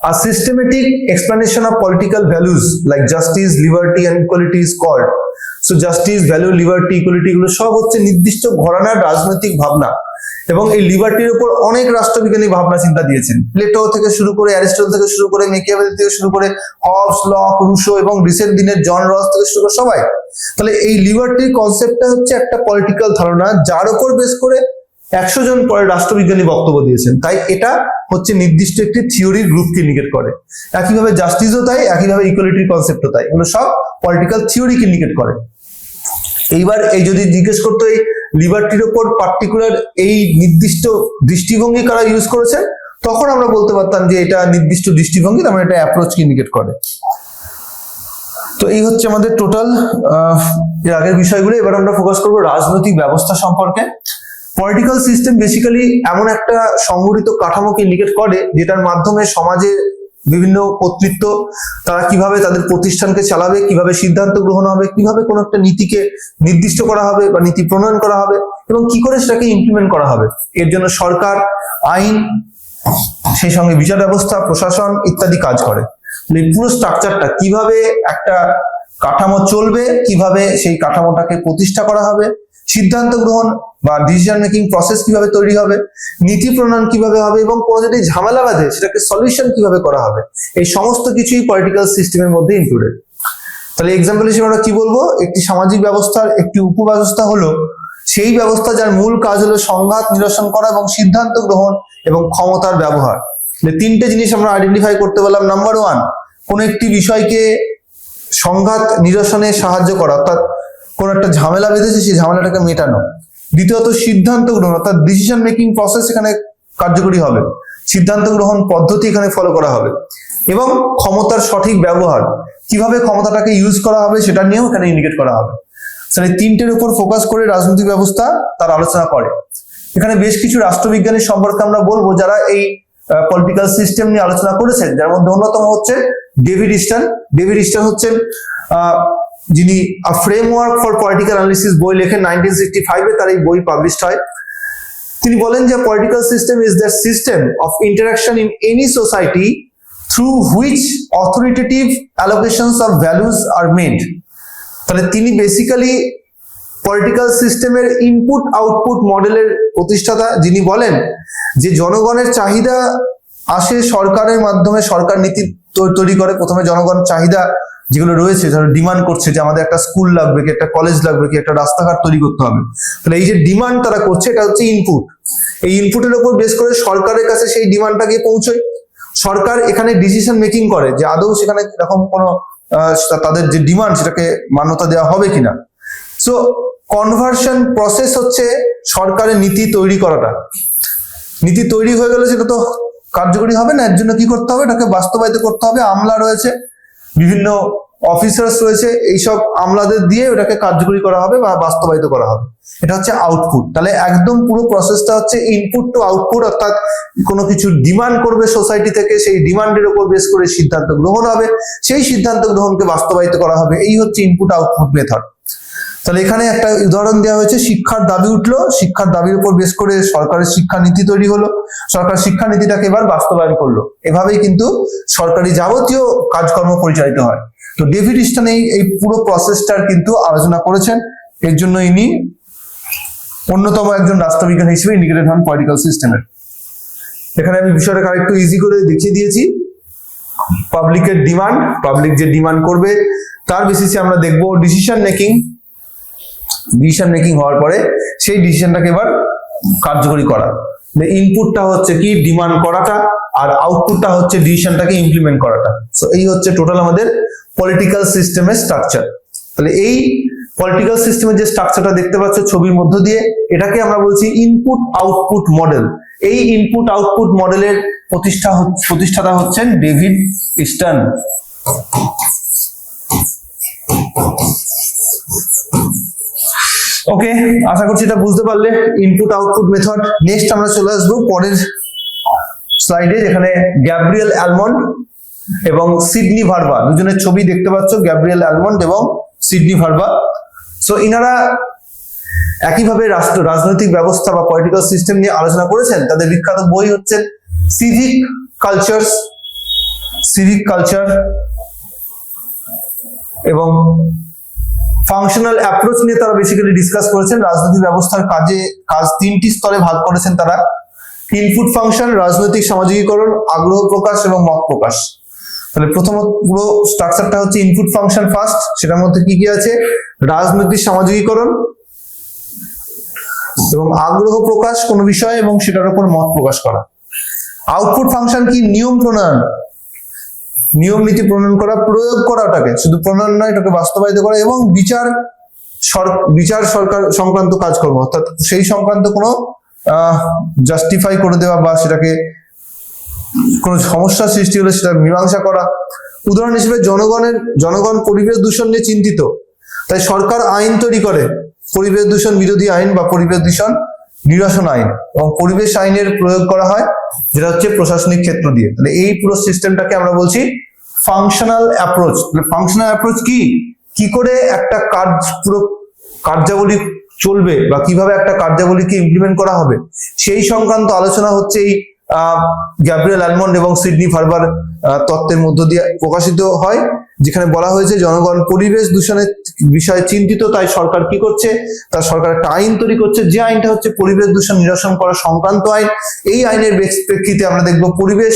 a systematic explanation of political values like justice, liberty and equality is called. So justice, value, liberty, equality এগুলো সব হচ্ছে নির্দিষ্ট ঘরানার রাজনৈতিক ভাবনা, এবং এই লিবার্টির উপর অনেক রাষ্ট্রবিজ্ঞানী ভাবনা চিন্তা দিয়েছেন। প্লেটো থেকে শুরু করে, অ্যারিস্টটল থেকে শুরু করে, মেকিয়াভেলি থেকে শুরু করে, হবস, লক, রুশো এবং রিসেন্ট দিনের জন রস থেকে শুরু করে সবাই। তাহলে এই লিবার্টির কনসেপ্টটা হচ্ছে একটা পলিটিক্যাল ধারণা, যার উপর বেস করে 100 জন পরে রাষ্ট্রবিজ্ঞানী বক্তব্য দিয়েছেন। তাই এটা হচ্ছে নির্দিষ্ট একটি থিওরির গ্রুপকে ইন্ডিকেট করে। একইভাবে জাস্টিসও তাই, একইভাবে ইকুয়ালিটির কনসেপ্টও তাই, এগুলো সব পলিটিক্যাল থিওরিকে ইন্ডিকেট করে। এইবার এই যদি জিজ্ঞেস করতো এই লিবার্টির ওপর পার্টিকুলার এই নির্দিষ্ট দৃষ্টিভঙ্গি কারা ইউজ করেছেন, তখন আমরা বলতে পারতাম যে এটা নির্দিষ্ট দৃষ্টিভঙ্গি, তার মানে এটা অ্যাপ্রোচকে ইন্ডিকেট করে। তো এই হচ্ছে আমাদের টোটাল এর আগের বিষয়গুলো। এবার আমরা ফোকাস করবো রাজনৈতিক ব্যবস্থা সম্পর্কে। পলিটিক্যাল সিস্টেম বেসিক্যালি এমন একটা সংগঠিত কাঠামোকে ইন্ডিকেট করে যেটার মাধ্যমে সমাজে বিভিন্ন কর্তৃত্ব তারা কিভাবে তাদের প্রতিষ্ঠানকে চালাবে, কিভাবে সিদ্ধান্ত গ্রহণ হবে, কিভাবে কোনো একটা নীতিকে নির্দিষ্ট করা হবে বা নীতি প্রণয়ন করা হবে এবং কি করে সেটাকে ইমপ্লিমেন্ট করা হবে। এর জন্য সরকার, আইন, সেই সঙ্গে বিচার ব্যবস্থা, প্রশাসন ইত্যাদি কাজ করে। এই পুরো স্ট্রাকচারটা কিভাবে একটা কাঠামো চলবে, কিভাবে সেই কাঠামোটাকে প্রতিষ্ঠা করা হবে, সিদ্ধান্ত গ্রহণ বা ডিসিশন মেকিং প্রসেস কিভাবে তৈরি হবে, নীতি প্রণয়ন কিভাবে হবে এবং কোনো যদি ঝামেলা বাঁধে সেটাকে সলিউশন কিভাবে করা হবে, এই সমস্ত কিছুই পলিটিক্যাল সিস্টেমের মধ্যে ইনক্লুডেড। তাহলে এক্সাম্পল হিসেবে আমরা কি বলবো, একটি সামাজিক ব্যবস্থার একটি উপব্যবস্থা হলো সেই ব্যবস্থা যার মূল কাজ হলো সংঘাত নিরসন করা এবং সিদ্ধান্ত গ্রহণ এবং ক্ষমতার ব্যবহার। তিনটে জিনিস আমরা আইডেন্টিফাই করতে পারলাম। নাম্বার ওয়ান, কোন একটি বিষয়কে সংঘাত নিরসনে সাহায্য করা, অর্থাৎ কোন একটা ঝামেলা বেঁধেছে সেই ঝামেলাটাকে মেটানো। দ্বিতীয়ত সিদ্ধান্ত গ্রহণ, অর্থাৎ ডিসিশন মেকিং প্রসেস এখানে কার্যকরী হবে, সিদ্ধান্ত গ্রহণ পদ্ধতি এখানে ফলো করা হবে। এবং ক্ষমতার সঠিক ব্যবহার, কিভাবে ক্ষমতাটাকে ইউজ করা হবে সেটা নিয়েও এখানে ইন্ডিকেট করা হবে। তাহলে তিনটের উপর ফোকাস করে রাজনৈতিক ব্যবস্থা তার আলোচনা করে। এখানে বেশ কিছু রাষ্ট্রবিজ্ঞানীর সম্পর্কে আমরা বলবো যারা এই পলিটিক্যাল সিস্টেম নিয়ে আলোচনা করেছেন, যার মধ্যে অন্যতম হচ্ছে ডেভিড ইস্টার্ন। ডেভিড ইস্টার্ন হচ্ছেন যিনি ফ্রেমওয়ার্ক ফর পলিটিক্যাল অ্যানালিসিস বই লেখেন 1965-এ, তার এই বই পাবলিশড হয়। তিনি বলেন যে political system is the system of interaction in any society through which authoritative allocations of values are made. তাহলে তিনি বেসিক্যালি পলিটিক্যাল সিস্টেমের ইনপুট আউটপুট মডেলের প্রতিষ্ঠাতা, যিনি বলেন যে জনগণের চাহিদা আসে সরকারের মাধ্যমে, সরকার নীতি তৈরি করে। প্রথমে জনগণ চাহিদা যেগুলো রয়েছে, ধরো ডিমান্ড করছে যে আমাদের একটা স্কুল লাগবে, কি একটা কলেজ লাগবে, কি একটা রাস্তাঘাট তৈরি করতে হবে, তাহলে এই যে ডিমান্ড তারা করছে এটা হচ্ছে ইনপুট। এই ইনপুটের উপর বেস করে সরকারের কাছে সেই ডিমান্ডটা গিয়ে পৌঁছয়। সরকার এখানে ডিসিশন মেকিং করে যে আদৌ সেখানে এরকম কোনো তাদের যে ডিমান্ড সেটাকে মান্যতা দেওয়া হবে কিনা। সো কনভার্সন প্রসেস হচ্ছে সরকারের নীতি তৈরি করাটা। নীতি তৈরি হয়ে গেলে সেটা তো কার্যকরী হবে না, এর জন্য কি করতে হবে, এটাকে বাস্তবায়িত করতে হবে। আমলা রয়েছে, বিভিন্ন অফিসার্স রয়েছে, এইসব আমলাদের দিয়ে ওটাকে কার্যকরী করা হবে বা বাস্তবায়িত করা হবে। এটা হচ্ছে আউটপুট। তাহলে একদম পুরো প্রসেসটা হচ্ছে ইনপুট টু আউটপুট, অর্থাৎ কোনো কিছু ডিমান্ড করবে সোসাইটি থেকে, সেই ডিমান্ডের উপর বেস করে সিদ্ধান্ত গ্রহণ হবে, সেই সিদ্ধান্ত গ্রহণকে বাস্তবায়িত করা হবে। এই হচ্ছে ইনপুট আউটপুট মেথড। তাহলে এখানে একটা উদাহরণ দেওয়া হয়েছে, শিক্ষার দাবি উঠলো, শিক্ষার দাবির উপর বেস করে সরকারের শিক্ষা নীতি তৈরি হলো, সরকার শিক্ষা নীতিটাকে এবার বাস্তবায়ন করলো। এভাবেই কিন্তু সরকারি যাবতীয় কাজকর্ম পরিচালিত হয়। তো ডেভিড ইস্টার্ন এই পুরো প্রসেসটার কিন্তু আলোচনা করেছেন, এর জন্য ইনি অন্যতম একজন রাষ্ট্রবিজ্ঞানী হিসেবে ইন্ডিকেটেড হন পলিটিক্যাল সিস্টেমের। এখানে আমি বিষয়টাকে আরেকটু ইজি করে দেখিয়ে দিয়েছি। পাবলিকের ডিমান্ড, পাবলিক যে ডিমান্ড করবে তার বেসিসে আমরা দেখবো ডিসিশন মেকিং হওয়ার পরে সেই ডিসিশনটাকে এবার কার্যকরী করা। ইনপুটটা হচ্ছে কি ডিমান্ড করাটা, আর আউটপুটটা হচ্ছে ডিসিশনটাকে ইমপ্লিমেন্ট করাটা। সো এই হচ্ছে টোটাল আমাদের পলিটিক্যাল সিস্টেমের স্ট্রাকচার। তাহলে এই পলিটিক্যাল সিস্টেমের যে স্ট্রাকচারটা দেখতে পাচ্ছ ছবির মধ্য দিয়ে, এটাকে আমরা বলছি ইনপুট আউটপুট মডেল। এই ইনপুট আউটপুট মডেলের প্রতিষ্ঠাতা হচ্ছেন ডেভিড ইস্টার্ন। ওকে, আশা করছি এটা বুঝতে পারলে ইনপুট আউটপুট মেথড। নেক্সট আমরা চলে আসবো পরের স্লাইডে, যেখানে গ্যাব্রিয়েল অ্যালমন্ড এবং সিডনি ভার্বা, দুজনের ছবি দেখতে পাচ্ছ, গ্যাব্রিয়েল অ্যালমন্ড এবং সিডনি ভার্বা। সো ইনারা একইভাবে রাজনৈতিক ব্যবস্থা বা পলিটিক্যাল সিস্টেম নিয়ে আলোচনা করেছেন। তাদের বিখ্যাত বই হচ্ছে সিভিক কালচার এবং ফাংশনাল অ্যাপ্রোচ নিয়ে তারা বেসিক্যালি ডিসকাস করেছেন। রাজনৈতিক ব্যবস্থার কাজ তিনটি স্তরে ভাগ করেছেন তারা: ইনপুট ফাংশন, রাজনৈতিক সামাজিকীকরণ, আগ্রহ প্রকাশ এবং মত প্রকাশ। তাহলে প্রথমত পুরো স্ট্রাকচারটা হচ্ছে ইনপুট ফাংশন ফার্স্ট, সেটার মধ্যে কি কি আছে, রাজনৈতিক সামাজিকীকরণ এবং আগ্রহ প্রকাশ কোনো বিষয় এবং সেটার উপর মত প্রকাশ করা। আউটপুট ফাংশন কি, নিয়ম প্রণয়ন, নিয়ম নীতি প্রণয়ন করা, প্রয়োগ করা, ওটাকে শুধু প্রণয়ন নয় এটাকে বাস্তবায়িত করা এবং বিচার বিচার সরকার সংক্রান্ত কাজকর্ম, অর্থাৎ সেই সংক্রান্ত কোনো জাস্টিফাই করে দেওয়া বা সেটাকে কোনো সমস্যা সৃষ্টি হলে সেটা মীমাংসা করা। উদাহরণ হিসেবে জনগণ পরিবেশ দূষণ নিয়ে চিন্তিত, তাই সরকার আইন তৈরি করে, পরিবেশ দূষণ বিরোধী আইন বা পরিবেশ দূষণ নিরসন আইন, এবং পরিবেশ আইনের প্রয়োগ করা হয় যেটা হচ্ছে প্রশাসনিক ক্ষেত্র দিয়ে। তাহলে এই পুরো সিস্টেমটাকে আমরা বলছি ফাংশনাল অ্যাপ্রোচ। ফাংশনাল অ্যাপ্রোচ কি করে একটা পুরো কার্যাবলী চলবে বা কিভাবে একটা কার্যাবলীকে ইমপ্লিমেন্ট করা হবে সেই সংক্রান্ত আলোচনা হচ্ছে এই গ্যাব্রিয়েল অ্যালমন্ড এবং সিডনি ফার্বার তত্ত্বের মধ্য দিয়ে প্রকাশিত হয়, যেখানে বলা হয়েছে জনগণ পরিবেশ দূষণের বিষয়ে চিন্তিত, তাই সরকার কি করছে, তার সরকার একটা আইন তৈরি করছে, যে আইনটা হচ্ছে পরিবেশ দূষণ নিরসন করা সংক্রান্ত আইন। এই আইনের প্রেক্ষিতে আমরা দেখবো পরিবেশ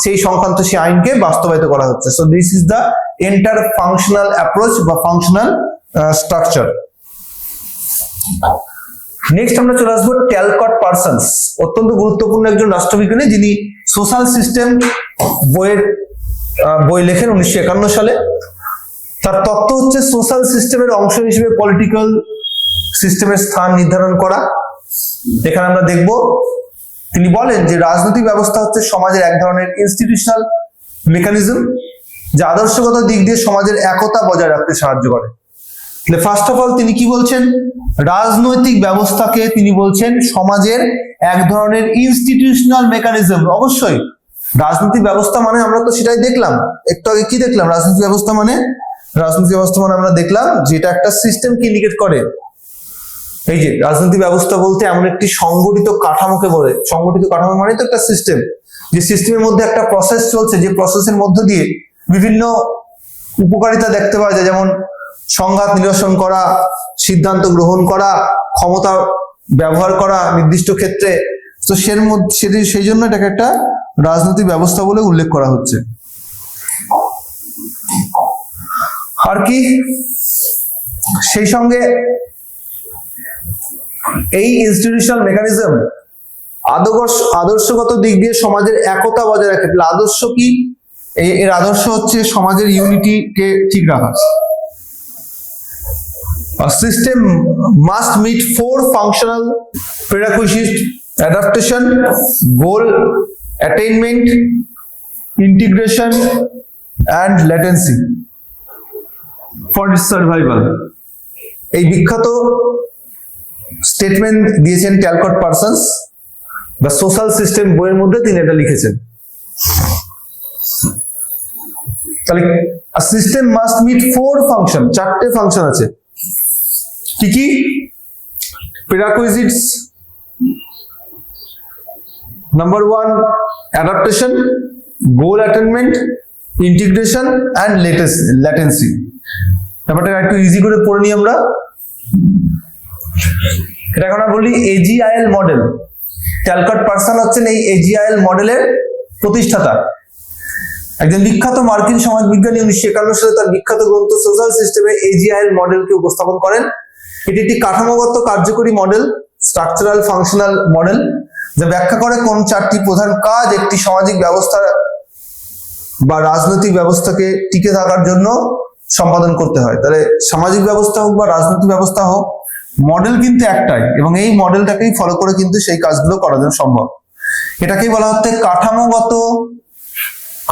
সেই সংক্রান্ত সেই আইনকে বাস্তবায়িত করা হচ্ছে। So this is the enter functional approach বা ফাংশনাল স্ট্রাকচার। নেক্সট আমরা চলে আসবো ট্যালকট পার্সনস, অত্যন্ত গুরুত্বপূর্ণ একজন রাষ্ট্রবিজ্ঞানী, যিনি সোশ্যাল সিস্টেম বই লেখেন 1951 সালে। তার তত্ত্ব হচ্ছে সোশ্যাল সিস্টেমের অংশ হিসেবে পলিটিক্যাল সিস্টেমের স্থান নির্ধারণ করা। এখানে আমরা দেখব তিনি বলেন যে রাজনৈতিক ব্যবস্থা হচ্ছে সমাজের এক ধরনের ইনস্টিটিউশনাল মেকানিজম, যা আদর্শগত দিক দিয়ে সমাজের একতা বজায় রাখতে সাহায্য করে। ফার্স্ট অফ অল তিনি কি বলছেন, রাজনৈতিক ব্যবস্থাকে তিনি বলছেন সমাজের এক ধরনের ইনস্টিটিউশনাল মেকানিজম। অবশ্যই রাজনৈতিক ব্যবস্থা মানে আমরা তো সেটাই দেখলাম একটু আগে, কি দেখলাম, রাজনৈতিক ব্যবস্থা মানে আমরা দেখলাম যে এটা একটা সিস্টেমকে ইন্ডিকেট করে। এই যে রাজনৈতিক ব্যবস্থা বলতে এমন একটি সংগঠিত কাঠামোকে বলে। সংগঠিত কাঠামো মানে তো একটা সিস্টেম, যে সিস্টেমের মধ্যে একটা প্রসেস চলছে, যে প্রসেসের মধ্য দিয়ে বিভিন্ন উপকারিতা দেখতে পাওয়া যায়, যেমন সংঘাত নিরসন করা, সিদ্ধান্ত গ্রহণ করা, ক্ষমতা ব্যবহার করা নির্দিষ্ট ক্ষেত্রে। তো সেই জন্য এটাকে একটা রাজনৈতিক ব্যবস্থা বলে উল্লেখ করা হচ্ছে। আর কি সেই সঙ্গে এই ইনস্টিটিউশনাল মেকানিজম আদর্শগত দিক দিয়ে সমাজের একতা বজায় রাখে। আদর্শ কি? এর আদর্শ হচ্ছে সমাজের ইউনিটিকে ঠিক রাখা। A system must meet 4 functional prerequisites: adaptation, goal attainment, integration, and latency for its survival. এই বিখ্যাত স্টেটমেন্ট দিয়েছেন ট্যালকট পার্সনস বা সোশ্যাল সিস্টেম বইয়ের মধ্যে তিনি এটা লিখেছেন। তাহলে a system must meet 4 function, 4টে function আছে। কি? Prerequisites: number 1 adaptation, goal attainment, integration, and latency. ব্যাপারটা একটু ইজি করে পড়ে নিই আমরা। এটা এখন আমরা বলি AGIL মডেল। ট্যালকট পার্সন হচ্ছেন এই AGIL মডেলের প্রতিষ্ঠাতা, একজন বিখ্যাত মার্কিন সমাজবিজ্ঞানী। 1951 সালে তার বিখ্যাত গ্রন্থ সোশ্যাল সিস্টেমে AGIL মডেলকে উপস্থাপন করেন। এটি একটি কাঠামোগত কার্যকরী মডেল, স্ট্রাকচারাল ফাংশনাল মডেল, যা ব্যাখ্যা করে কোন 4টি প্রধান কাজ একটি সামাজিক ব্যবস্থা বা রাজনৈতিক ব্যবস্থাকে টিকে থাকার জন্য সম্পাদন করতে হয়। তাহলে সামাজিক ব্যবস্থা হোক বা রাজনৈতিক ব্যবস্থা হোক, মডেল কিন্তু একটাই, এবং এই মডেলটাকেই ফলো করে কিন্তু সেই কাজগুলো করা সম্ভব। এটাকেই বলা হচ্ছে কাঠামোগত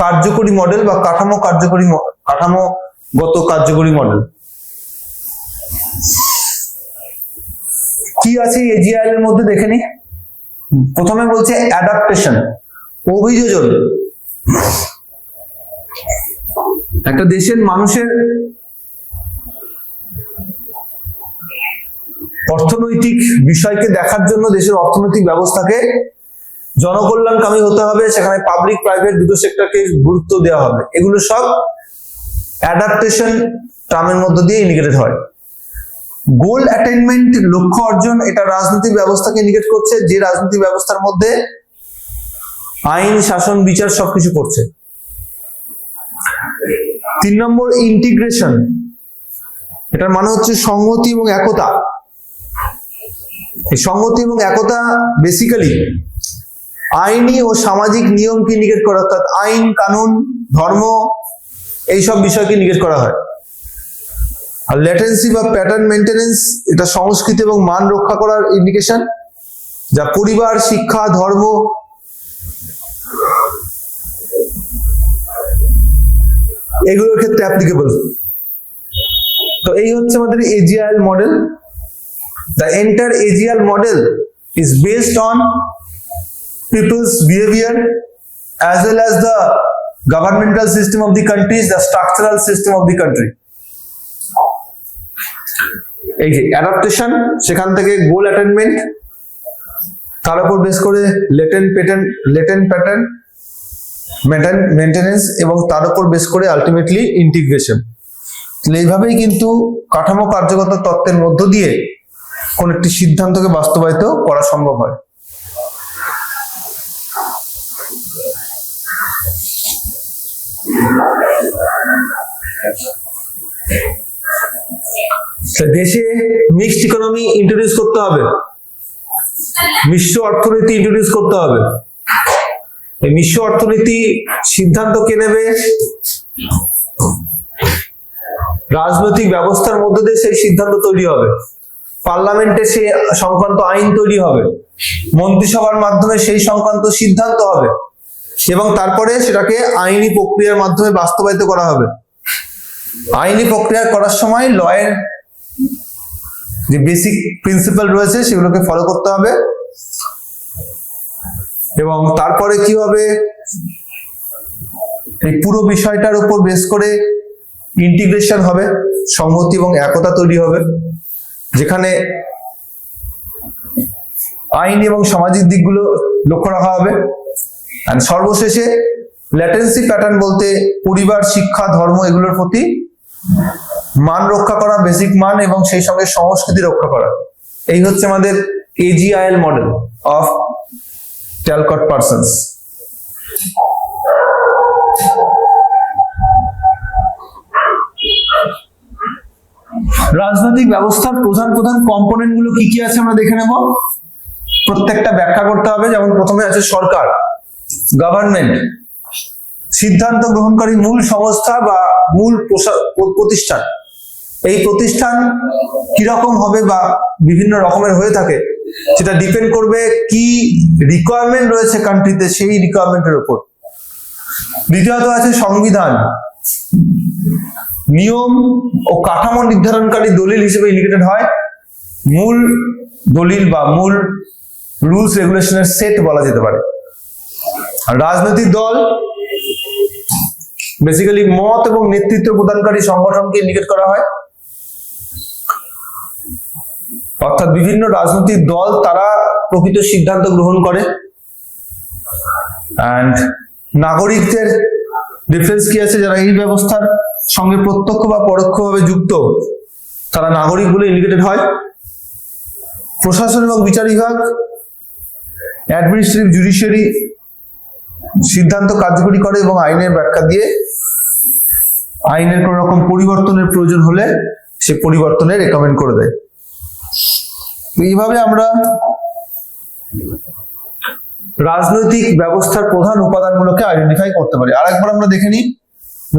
কার্যকরী মডেল বা কাঠামোগত কার্যকরী মডেল। কি আছে AGIL এর মধ্যে দেখে নি। প্রথমে বলছে অ্যাডাপ্টেশন, অভিযোজন। একটা দেশের মানুষের অর্থনৈতিক বিষয়কে দেখার জন্য দেশের অর্থনৈতিক ব্যবস্থাকে জনকল্যাণকামী হতে হবে, সেখানে পাবলিক প্রাইভেট দুটো সেক্টরকে গুরুত্ব দেওয়া হবে। এগুলো সব অ্যাডাপ্টেশন টার্মের মধ্য দিয়ে ইন্ডিকেটেড হয়। গোল অ্যাটেইনমেন্ট, লক্ষ্য অর্জন, এটা রাজনৈতিক ব্যবস্থাকে ইন্ডিকেট করছে, যে রাজনৈতিক ব্যবস্থার মধ্যে আইন, শাসন, বিচার সবকিছু করছে। 3 নম্বর ইন্টিগ্রেশন, এটার মানে হচ্ছে সংহতি এবং একতা। এই সংহতি এবং একতা বেসিক্যালি আইনি ও সামাজিক নিয়মকে ইন্ডিকেট করে, অর্থাৎ আইন, কানুন, ধর্ম, এইসব বিষয়কে ইন্ডিকেট করা হয়। আর ল্যাটেন্সি বা প্যাটার্ন মেনটেনেন্স, এটা সংস্কৃতি এবং মান রক্ষা করার ইন্ডিকেশন, যা পরিবার, শিক্ষা, ধর্ম এগুলোর ক্ষেত্রে অ্যাপ্লিকেবল। তো এই হচ্ছে আমাদের AGIL model. The entire AGIL model is based on people's behavior as well as the governmental system of the country, the structural system of the country. এই যে অ্যাডাপ্টেশন, সেখান থেকে গোল অ্যাটেনমেন্ট, তার উপর বেস করে লেটেন্ট প্যাটার্ন মেনটেনেন্স, এবং তার উপর বেস করে আলটিমেটলি ইন্টিগ্রেশন। এইভাবেই কিন্তু কাঠামো কার্যগত তত্ত্বের মধ্য দিয়ে কোন একটি সিদ্ধান্তকে বাস্তবায়িত করা সম্ভব হয়। দেশে মিক্সড ইকোনমি ইন্ট্রোডিউস করতে হবে, মিশ্র অর্থনীতি ইন্ট্রোডিউস করতে হবে। এই মিশ্র অর্থনীতি সিদ্ধান্ত কে নেবে? রাজনৈতিক ব্যবস্থার মধ্য দিয়ে সেই সিদ্ধান্ত তৈরি হবে, পার্লামেন্টে সেই সংক্রান্ত আইন তৈরি হবে, মন্ত্রিসভার মাধ্যমে সেই সংক্রান্ত সিদ্ধান্ত হবে, এবং তারপরে সেটাকে আইনি প্রক্রিয়ার মাধ্যমে বাস্তবায়িত করা হবে। আইনি প্রক্রিয়া করার সময় লয়ের যে বেসিক প্রিন্সিপাল রয়েছে সেগুলোকে ফলো করতে হবে, এবং তারপরে কি হবে, এই পুরো বিষয়টার উপর বেস করে ইন্টিগ্রেশন হবে, সংহতি এবং একতা তৈরি হবে, যেখানে আইন এবং সামাজিক দিকগুলো লক্ষ্য রাখা হবে। আর সর্বশেষে ল্যাটেন্সি প্যাটার্ন বলতে পরিবার, শিক্ষা, ধর্ম এগুলোর প্রতি মান রক্ষা করা, বেসিক মান, এবং সেই সঙ্গে সংস্কৃতি রক্ষা করা। এই হচ্ছে আমাদের AGIL model of Talcott Parsons। রাজনৈতিক ব্যবস্থার প্রধান প্রধান কম্পোনেন্ট গুলো কি কি আছে আমরা দেখে নেব। প্রত্যেকটা ব্যাখ্যা করতে হবে। যেমন প্রথমে আছে সরকার, গভর্নমেন্ট, সিদ্ধান্ত গ্রহণকারী মূল সংস্থা বা মূল প্রতিষ্ঠান। এই প্রতিষ্ঠান কিরকম হবে বা বিভিন্ন রকমের হয়ে থাকে সেটা ডিপেন্ড করবে কি রিকোয়ারমেন্ট রয়েছে কান্ট্রিতে, সেই রিকোয়ারমেন্টের উপর। দ্বিতীয়ত আছে সংবিধান, নিয়ম ও কাঠামো নির্ধারণকারী দলিল হিসেবে ইন্ডিকেটেড হয়। মূল দলিল বা মূল রুলস রেগুলেশনের সেট বলা যেতে পারে। আর রাজনৈতিক দল বেসিক্যালি মত এবং নেতৃত্ব প্রদানকারী সংগঠনকে ইন্ডিকেট করা হয়। অর্থাৎ বিভিন্ন রাজনৈতিক দল তারা প্রকৃত সিদ্ধান্ত গ্রহণ করে। এন্ড নাগরিকদের ডিফারেন্স কি আছে, যারা এই ব্যবস্থার সঙ্গে প্রত্যক্ষ বা পরোক্ষভাবে যুক্ত, তারা নাগরিক বলে ইন্ডিকেটেড হয়। প্রশাসন এবং বিচার বিভাগ, অ্যাডমিনিস্ট্রেটিভ জুডিশিয়ারি সিদ্ধান্ত কার্যকরী করে এবং আইনের ব্যাখ্যা দিয়ে আইনের কোন রকম পরিবর্তনের প্রয়োজন হলে সে পরিবর্তনের রেকমেন্ড করে দেয়। এইভাবে আমরা রাজনৈতিক ব্যবস্থার প্রধান উপাদানগুলোকে আইডেন্টিফাই করতে পারি। আরেকবার আমরা দেখে নিই।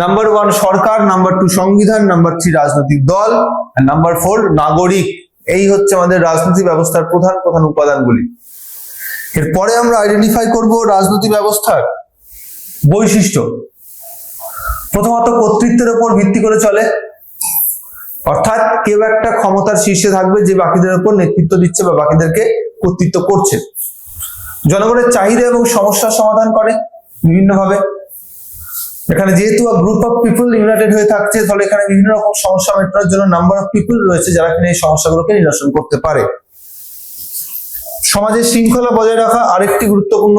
নাম্বার 1 সরকার, নাম্বার 2 সংবিধান, নাম্বার 3 রাজনৈতিক দল, আর নাম্বার 4 নাগরিক। এই হচ্ছে আমাদের রাজনৈতিক ব্যবস্থার প্রধান প্রধান উপাদানগুলি। এরপরে আমরা আইডেন্টিফাই করব রাজনৈতিক ব্যবস্থার বৈশিষ্ট্য। প্রথমত কর্তৃত্বের উপর ভিত্তি করে চলে, অর্থাৎ কেউ একটা ক্ষমতার শীর্ষে থাকবে যে বাকিদের উপর নেতৃত্ব দিচ্ছে বা বাকিদেরকে কর্তৃত্ব করছে। জনগণের চাহিদা এবং সমস্যার সমাধান করে বিভিন্নভাবে। এখানে যেহেতু গ্রুপ অফ পিপল ইউনাইটেড হয়ে থাকছে, ফলে এখানে বিভিন্ন রকম সমস্যা মেটানোর জন্য নাম্বার অফ পিপল রয়েছে যারা কিনা এই সমস্যাগুলোকে নিরসন করতে পারে। সমাজের শৃঙ্খলা বজায় রাখা আরেকটি গুরুত্বপূর্ণ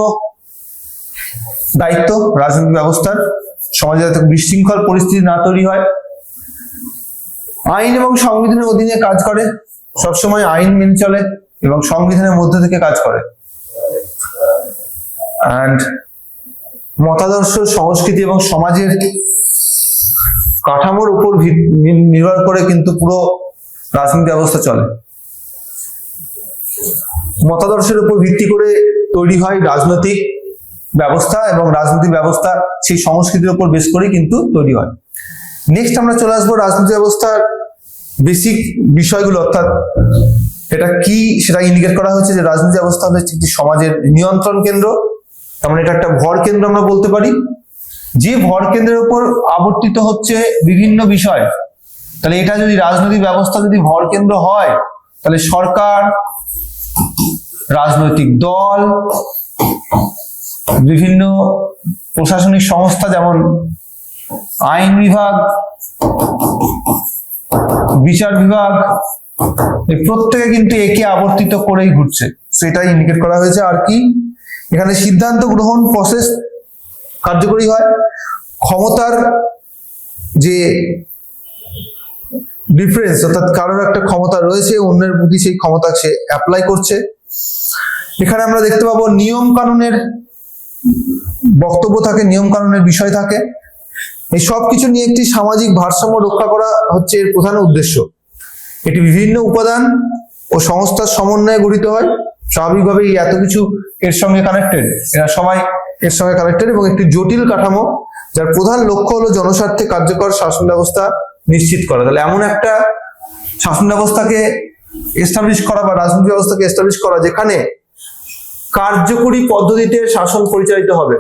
দায়িত্ব রাজনৈতিক ব্যবস্থার। সমাজে যাতে বিশৃঙ্খল পরিস্থিতি না তৈরি হয়। আইন এবং সংবিধানের অধীনে কাজ করে, সবসময় আইন মেনে চলে এবং সংবিধানের মধ্যে থেকে কাজ করে। এন্ড মতাদর্শ, সংস্কৃতি এবং সমাজের কাঠামোর উপর নির্ভর করে কিন্তু পুরো রাজনৈতিক ব্যবস্থা চলে। মতাদর্শের উপর ভিত্তি করে তৈরি হয় রাজনৈতিক ব্যবস্থা, এবং রাজনৈতিক ব্যবস্থা সেই সংস্কৃতির উপর বেস করে কিন্তু তৈরি হয়। নেক্সট আমরা চলে আসবো রাজনৈতিক ব্যবস্থার বেসিক বিষয়গুলো, অর্থাৎ এটা কি সেটা ইন্ডিকেট করা হয়েছে যে রাজনীতি ব্যবস্থা হচ্ছে একটি সমাজের নিয়ন্ত্রণ কেন্দ্র, তার মানে এটা একটা ভর কেন্দ্র আমরা বলতে পারি, যে ভর কেন্দ্রের উপর আবর্তিত হচ্ছে বিভিন্ন বিষয়। তাহলে এটা যদি রাজনৈতিক ব্যবস্থা যদি ভর কেন্দ্র হয়, তাহলে সরকার, রাজনৈতিক দল, বিভিন্ন প্রশাসনিক সংস্থা যেমন আইন বিভাগ, বিচার বিভাগ, এই প্রত্যেকে কিন্তু একে আবর্তিত করেই ঘুরছে, সেটাই ইন্ডিকেট করা হয়েছে। আর কি এখানে সিদ্ধান্ত গ্রহণ প্রসেস কার্যকরী হয়, ক্ষমতার যে ডিফারেন্স, অর্থাৎ কারোর একটা ক্ষমতা রয়েছে, অন্যের প্রতি সেই ক্ষমতা সে অ্যাপ্লাই করছে। এখানে আমরা দেখতে পাবো নিয়ম কানুনের বক্তব্য থাকে, নিয়ম কানুনের বিষয় থাকে। এই সব কিছু নিয়ে একটি সামাজিক ভারসাম্য রক্ষা করা হচ্ছে এর প্রধান উদ্দেশ্য। এটি বিভিন্ন উপাদান ও সংস্থার সমন্বয়ে গঠিত হয়। স্বাভাবিকভাবে এই এত কিছু এর সঙ্গে কানেক্টেড, এরা সবাই এর সঙ্গে কানেক্টেড, এবং একটি জটিল কাঠামো যার প্রধান লক্ষ্য হলো জনস্বার্থে কার্যকর শাসন ব্যবস্থা নিশ্চিত করা। তাহলে এমন একটা শাসন ব্যবস্থাকে এস্টাবলিশ করা বা রাজনৈতিক ব্যবস্থাকে এস্টাবলিশ করা যেখানে কার্যকরী পদ্ধতিতে শাসন পরিচালিত হবে।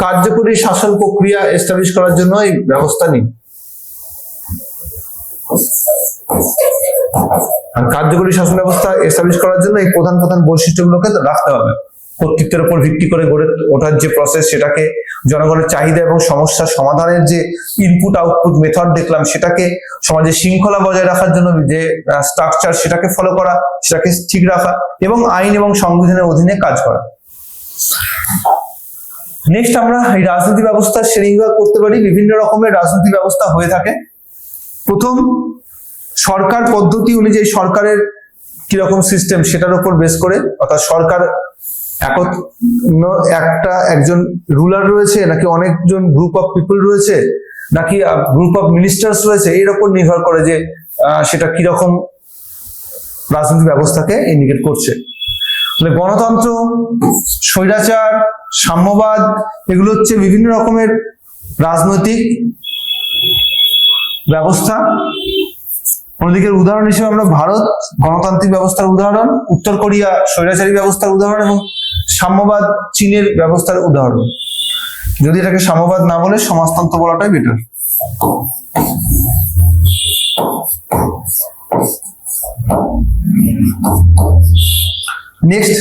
কার্যকরী শাসন প্রক্রিয়া এস্টাবলিশ করার জন্য এই ব্যবস্থা নিই। আর কার্যকরী শাসন ব্যবস্থা এস্টাবলিশ করার জন্য এই প্রধান প্রধান বৈশিষ্ট্যগুলোকে রাখতে হবে। কর্তৃত্বের উপর ভিত্তি করে গড়ে ওঠার যে প্রসেস, সেটাকে জনগণের চাহিদা এবং সমস্যার সমাধানের যে ইনপুট আউটপুট মেথড দেখলাম, সেটাকে সমাজে শৃঙ্খলা বজায় রাখার জন্য যে স্ট্রাকচার, সেটাকে ফলো করা, সেটাকে ঠিক রাখা, এবং আইন এবং সংবিধানের অধীনে কাজ করা। নেক্সট আমরা এই রাজনীতি ব্যবস্থার শ্রেণীবিভাগ করতে পারি। বিভিন্ন রকমের রাজনীতি ব্যবস্থা হয়ে থাকে। প্রথম, সরকার পদ্ধতি অনুযায়ী সরকারের কিরকম সিস্টেম সেটার উপর বেস করে, অর্থাৎ সরকার একজন রুলার রয়েছে, নাকি অনেকজন গ্রুপ অফ পিপল রয়েছে, নাকি গ্রুপ অফ মিনিস্টার্স রয়েছে, এর উপর নির্ভর করে যে সেটা কিরকম রাজনীতি ব্যবস্থাকে ইন্ডিকেট করছে। গণতন্ত্র, স্বৈরাচার, সাম্যবাদ, এগুলো হচ্ছে বিভিন্ন রকমের রাজনৈতিক ব্যবস্থা। অন্যদিকে উদাহরণ হিসেবে আমরা ভারত গণতান্ত্রিক ব্যবস্থার উদাহরণ, উত্তর কোরিয়া স্বৈরাচারী ব্যবস্থার উদাহরণ, এবং সাম্যবাদ চীনের ব্যবস্থার উদাহরণ। যদি এটাকে সাম্যবাদ না বলে সমাজতন্ত্র বলাটাই বেটার। নেক্সট,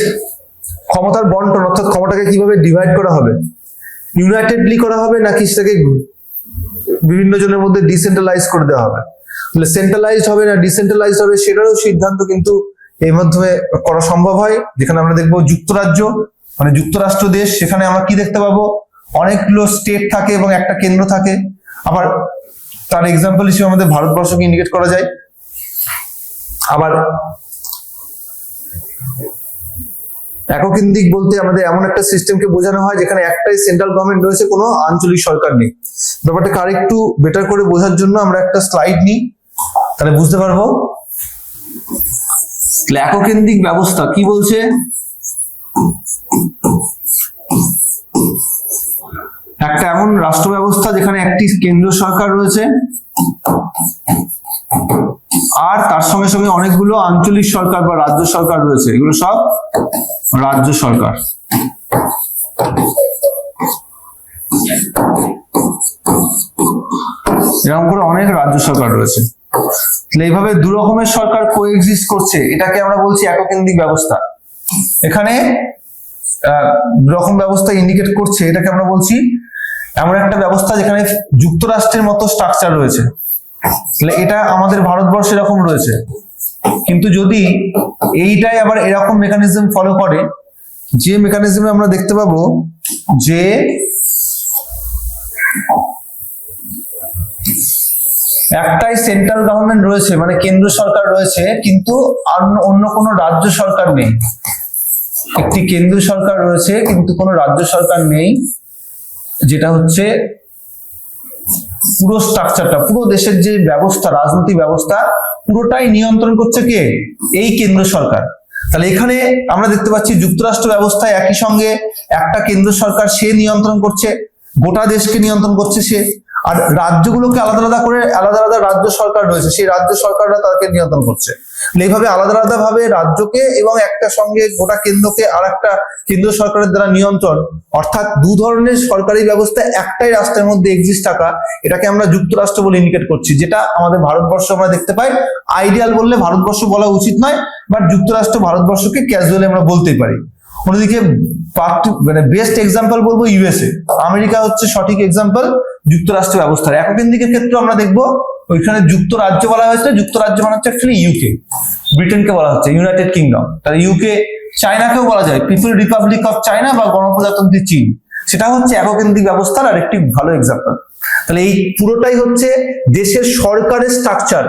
ক্ষমতার বন্টন, অর্থাৎ ক্ষমতাকে কিভাবে ডিভাইড করা হবে, ইউনাইটেডলি করা হবে নাকি সেটাকে বিভিন্ন জনের মধ্যে ডিসেন্ট্রালাইজ করে দেওয়া হবে। তাহলে সেন্ট্রালাইজড হবে না ডিসেন্ট্রালাইজড হবে, সেটারও সিদ্ধান্ত কিন্তু এর মাধ্যমে করা সম্ভব হয়। যেখানে আমরা দেখবো যুক্তরাজ্য, মানে যুক্তরাষ্ট্র দেশ, সেখানে আমরা কি দেখতে পাবো, অনেকগুলো স্টেট থাকে এবং একটা কেন্দ্র থাকে। আবার তার এক্সাম্পল হিসেবে আমাদের ভারতবর্ষকে ইন্ডিকেট করা যায়। আবার এককেন্দ্রিক বলতে আমাদের এমন একটা সিস্টেমকে বোঝানো হয় যেখানে একটাই সেন্ট্রাল গভর্নমেন্ট রয়েছে, কোনো আঞ্চলিক সরকার নেই। ব্যাপারটাকে আরেকটু বেটার করে বোঝার জন্য আমরা একটা স্লাইড নিই, তাহলে বুঝতে পারবো। এককেন্দ্রিক ব্যবস্থা কি বলছে, একটা এমন রাষ্ট্র ব্যবস্থা যেখানে একটি কেন্দ্র সরকার রয়েছে আর তার সঙ্গে সঙ্গে অনেকগুলো আঞ্চলিক সরকার বা রাজ্য সরকার রয়েছে, এগুলো সব রাজ্য সরকার। এরকম করে অনেক রাজ্য সরকার রয়েছে। এইভাবে দু রকমের সরকার কোএক্সিস্ট করছে, এটাকে আমরা বলছি এককেন্দ্রিক ব্যবস্থা। এখানে দু রকম ব্যবস্থা ইন্ডিকেট করছে, এটাকে আমরা বলছি এমন একটা ব্যবস্থা যেখানে যুক্তরাষ্ট্রের মতো স্ট্রাকচার রয়েছে। এটা আমাদের ভারতবর্ষে এরকম রয়েছে, কিন্তু যদি এইটাই আবার এরকম মেকানিজম ফলো করে, যে মেকানিজমে আমরা দেখতে পাবো যে একটাই সেন্ট্রাল গভর্নমেন্ট রয়েছে, মানে কেন্দ্র সরকার রয়েছে, কিন্তু অন্য কোনো রাজ্য সরকার নেই। একটি কেন্দ্র সরকার রয়েছে কিন্তু কোনো রাজ্য সরকার নেই, যেটা হচ্ছে পুরো স্ট্রাকচারটা, পুরো দেশের যে ব্যবস্থা, রাজনৈতিক ব্যবস্থা পুরোটাই নিয়ন্ত্রণ করছে কে, এই কেন্দ্র সরকার। তাহলে এখানে আমরা দেখতে পাচ্ছি যুক্তরাষ্ট্র ব্যবস্থায় একই সঙ্গে একটা কেন্দ্র সরকার সে নিয়ন্ত্রণ করছে, গোটা দেশকে নিয়ন্ত্রণ করছে সে। আর রাজ্যগুলোকে আলাদা আলাদা করে আলাদা আলাদা রাজ্য সরকার রয়েছে, সেই রাজ্য সরকাররা তাকে নিয়ন্ত্রণ করছে। এইভাবে আলাদা আলাদা ভাবে রাজ্যকে এবং একটা সঙ্গে গোটা কেন্দ্রকে আর একটা কেন্দ্র সরকারের দ্বারা নিয়ন্ত্রণ, অর্থাৎ দু ধরনের সরকারি ব্যবস্থা একটাই রাষ্ট্রের মধ্যে এক্সিস্ট থাকা, এটাকে আমরা যুক্তরাষ্ট্র বলে ইন্ডিকেট করছি। যেটা আমাদের ভারতবর্ষ আমরা দেখতে পাই। আইডিয়াল বললে ভারতবর্ষ বলা উচিত নয়, বাট যুক্তরাষ্ট্র ভারতবর্ষকে ক্যাজুয়ালি আমরা বলতেই পারি। অন্যদিকে মানে বেস্ট এক্সাম্পল বলবো ইউএসএ, আমেরিকা হচ্ছে সঠিক এক্সাম্পল যুক্তরাষ্ট্র ব্যবস্থার। এককেন্দ্রিকের ক্ষেত্রে আমরা দেখবো ওইখানে যুক্তরাজ্য বলা হয়েছে, যুক্তরাজ্য মানে হচ্ছে অ্যাকচুয়ালি ইউকে, ব্রিটেনকে বলা হচ্ছে ইউনাইটেড কিংডম। তাহলে ইউকে, চায়নাকেও বলা যায় পিপল রিপাবলিক অফ চায়না বা গণপ্রজাতন্ত্রী চীন, সেটা হচ্ছে এককেন্দ্রিক ব্যবস্থার আর একটি ভালো এক্সাম্পল। তাহলে এই পুরোটাই হচ্ছে দেশের সরকারের স্ট্রাকচার,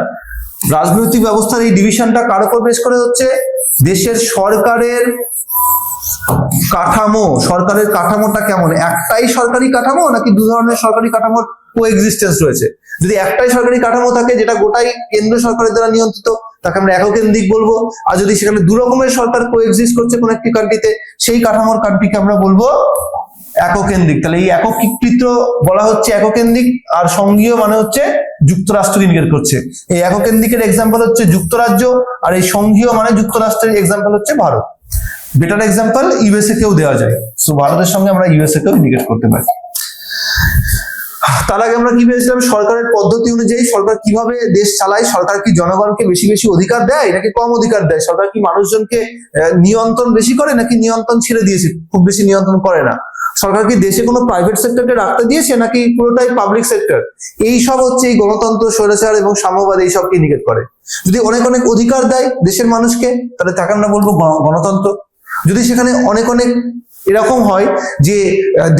রাজনৈতিক ব্যবস্থার এই ডিভিশনটা কার উপর বেশ করে হচ্ছে দেশের সরকারের কাঠামো। সরকারের কাঠামোটা কেমন, একটাই সরকারি কাঠামো নাকি দু ধরনের সরকারি কাঠামোর কোএক্সিস্টেন্স রয়েছে? যদি একটাই সরকারি কাঠামো থাকে যেটা গোটাই কেন্দ্র সরকারের দ্বারা নিয়ন্ত্রিত, তাকে আমরা এককেন্দ্রিক বলবো। আর যদি সেখানে দু রকমের সরকার কোএক্সিস্ট করছে কোন একটি কান্ট্রিতে, সেই কাঠামোর কান্ট্রিকে আমরা বলবো এককেন্দ্রিক। তাহলে এই একীকৃত বলা হচ্ছে এককেন্দ্রিক, আর সঙ্ঘীয় মানে হচ্ছে যুক্তরাষ্ট্রকে ইন্ডিকেট করছে। এই এককেন্দ্রিকের এক্সাম্পল হচ্ছে যুক্তরাজ্য, আর এই সঙ্ঘীয় মানে যুক্তরাষ্ট্রের এক্সাম্পল হচ্ছে ভারত। বেটার এক্সাম্পল ইউএসএ কেও দেওয়া যায়, সো ভারতের সঙ্গে আমরা ইউএসএ কেও ইন্ডিকেট করতে পারি। তার আগে আমরা কি পেয়েছিলাম, সরকারের পদ্ধতি অনুযায়ী সরকার কিভাবে দেশ চালায়, সরকার কি জনগণকে বেশি বেশি অধিকার দেয় নাকি কম অধিকার দেয়, সরকার কি মানুষজনকে নিয়ন্ত্রণ বেশি করে নাকি নিয়ন্ত্রণ ছেড়ে দিয়েছে, খুব বেশি নিয়ন্ত্রণ করে না, সরকার কি দেশে কোনো প্রাইভেট সেক্টরকে রাখতে দিয়েছে নাকি পুরোটাই পাবলিক সেক্টর, এই সব হচ্ছে এই গণতন্ত্র, স্বৈরাচার এবং সাম্যবাদ এই সবকে ইন্ডিকেট করে। যদি অনেক অনেক অধিকার দেয় দেশের মানুষকে, তাহলে তাকে আমরা বলবো গণতন্ত্র। যদি সেখানে অনেক অনেক এরকম হয় যে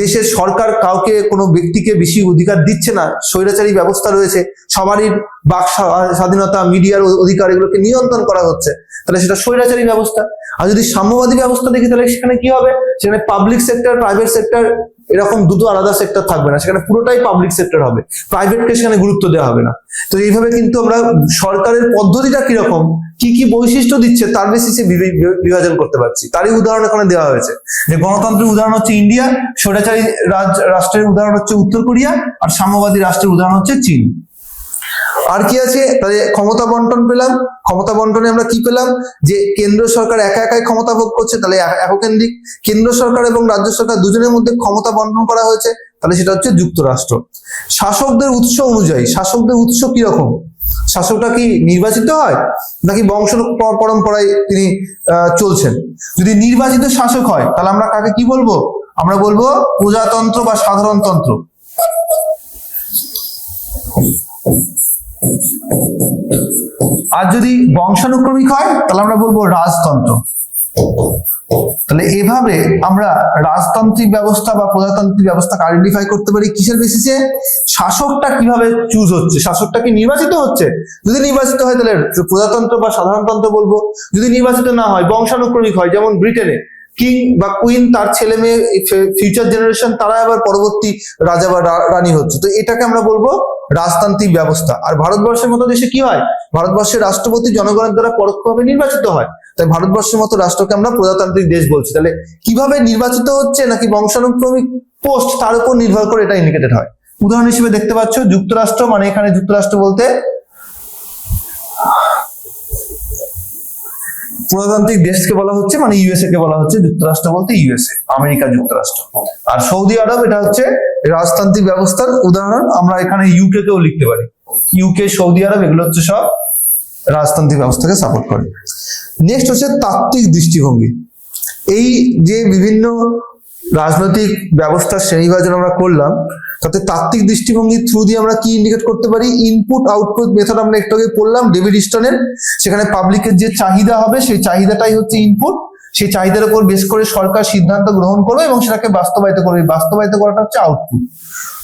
দেশের সরকার কাউকে কোনো ব্যক্তিকে বেশি অধিকার দিচ্ছে না, স্বৈরাচারী ব্যবস্থা রয়েছে, সবারই বাক স্বাধীনতা, মিডিয়ার অধিকার এগুলোকে নিয়ন্ত্রণ করা হচ্ছে, তাহলে সেটা স্বৈরাচারী ব্যবস্থা। আর যদি সাম্যবাদী ব্যবস্থা দেখি, তাহলে সেখানে কি হবে, সেখানে পাবলিক সেক্টর, প্রাইভেট সেক্টর এরকম দুটো আলাদা সেক্টর থাকবে না, সেখানে পুরোটাই পাবলিক সেক্টর হবে, প্রাইভেটকে সেখানে গুরুত্ব দেওয়া হবে না। তো এইভাবে কিন্তু আমরা সরকারের পদ্ধতিটা কিরকম, কি কি বৈশিষ্ট্য দিচ্ছে তার বেসিসে বিভাজন করতে পারছি। তারই উদাহরণ এখানে দেওয়া হয়েছে, যে গণতন্ত্রের উদাহরণ হচ্ছে ইন্ডিয়া, স্বৈরাচারী রাষ্ট্রের উদাহরণ হচ্ছে উত্তর কোরিয়া, আর সাম্যবাদী রাষ্ট্রের উদাহরণ হচ্ছে চীন। আর কি আছে, তাহলে ক্ষমতা বন্টন পেলাম। ক্ষমতা বন্টনে আমরা কি পেলাম, যে কেন্দ্র সরকার একা একাই ক্ষমতা ভোগ করছে, তাহলে এককেন্দ্রিক। কেন্দ্র সরকার এবং রাজ্য সরকার দুজনের মধ্যে ক্ষমতা বন্টন করা হয়েছে, তাহলে সেটা হচ্ছে যুক্তরাষ্ট্র। শাসকদের উৎস অনুযায়ী, শাসকদের উৎস কিরকম, শাসকটা কি নির্বাচিত হয় নাকি বংশ পরম্পরায় তিনি চলছেন? যদি নির্বাচিত শাসক হয় তাহলে আমরা কাকে কি বলবো, আমরা বলবো প্রজাতন্ত্র বা সাধারণতন্ত্র। আর যদি বংশানুক্রমিক হয় তাহলে আমরা বলবো রাজতন্ত্র। তাহলে এভাবে আমরা রাজতান্ত্রিক ব্যবস্থা বা প্রজাতান্ত্রিক ব্যবস্থাকে আইডেন্টিফাই করতে পারি কিসের বেসিসে, শাসকটা কিভাবে চুজ হচ্ছে, শাসকটা কি নির্বাচিত হচ্ছে, যদি নির্বাচিত হয় তাহলে প্রজাতন্ত্র বা সাধারণতন্ত্র বলবো, যদি নির্বাচিত না হয় বংশানুক্রমিক হয়, যেমন ব্রিটেনে কিং বা কুইন তার ছেলে মেয়ে ফিউচার জেনারেশন তারা আবার পরবর্তী রাজা বা রানী হচ্ছে, তো এটাকে আমরা বলবো রাজতান্ত্রিক ব্যবস্থা। আর ভারতবর্ষের মতো দেশে কি হয়, ভারতবর্ষের রাষ্ট্রপতি জনগণের দ্বারা পরোক্ষভাবে নির্বাচিত হয়, তাই ভারতবর্ষের মতো রাষ্ট্রকে আমরা প্রজাতান্ত্রিক দেশ বলছি। তাহলে কিভাবে নির্বাচিত হচ্ছে নাকি বংশানুক্রমিক পোস্ট, তার উপর নির্ভর করে এটা ইন্ডিকেটেড হয়। উদাহরণ হিসেবে দেখতে পাচ্ছ যুক্তরাষ্ট্র, মানে এখানে যুক্তরাষ্ট্র বলতে প্রজাতান্ত্রিক দেশকে বলা হচ্ছে, মানে ইউএসএ কে বলা হচ্ছে, যুক্তরাষ্ট্র বলতে ইউএসএ, আমেরিকা যুক্তরাষ্ট্র। আর সৌদি আরব এটা হচ্ছে রাজতান্ত্রিক ব্যবস্থার উদাহরণ, আমরা এখানে ইউকে কেও লিখতে পারি, ইউকে, সৌদি আরব এগুলো হচ্ছে সব রাজতান্ত্রিক ব্যবস্থাকে সাপোর্ট করে। নেক্সট হচ্ছে তাত্ত্বিক দৃষ্টিভঙ্গি। এই যে বিভিন্ন রাজনৈতিক ব্যবস্থার শ্রেণীবিভাজন আমরা করলাম, তাতে তাত্ত্বিক দৃষ্টিভঙ্গির থ্রু দিয়ে আমরা কি ইন্ডিকেট করতে পারি, ইনপুট আউটপুট মেথড আমরা একটু আগে পড়লাম ডেভিড স্টোনের, সেখানে পাবলিকের যে চাহিদা হবে সেই চাহিদাটাই হচ্ছে ইনপুট, সেই চাহিদার উপর বেস করে সরকার সিদ্ধান্ত গ্রহণ করবে এবং সেটাকে বাস্তবায়িত করবে, বাস্তবায়িত করাটা হচ্ছে আউটপুট।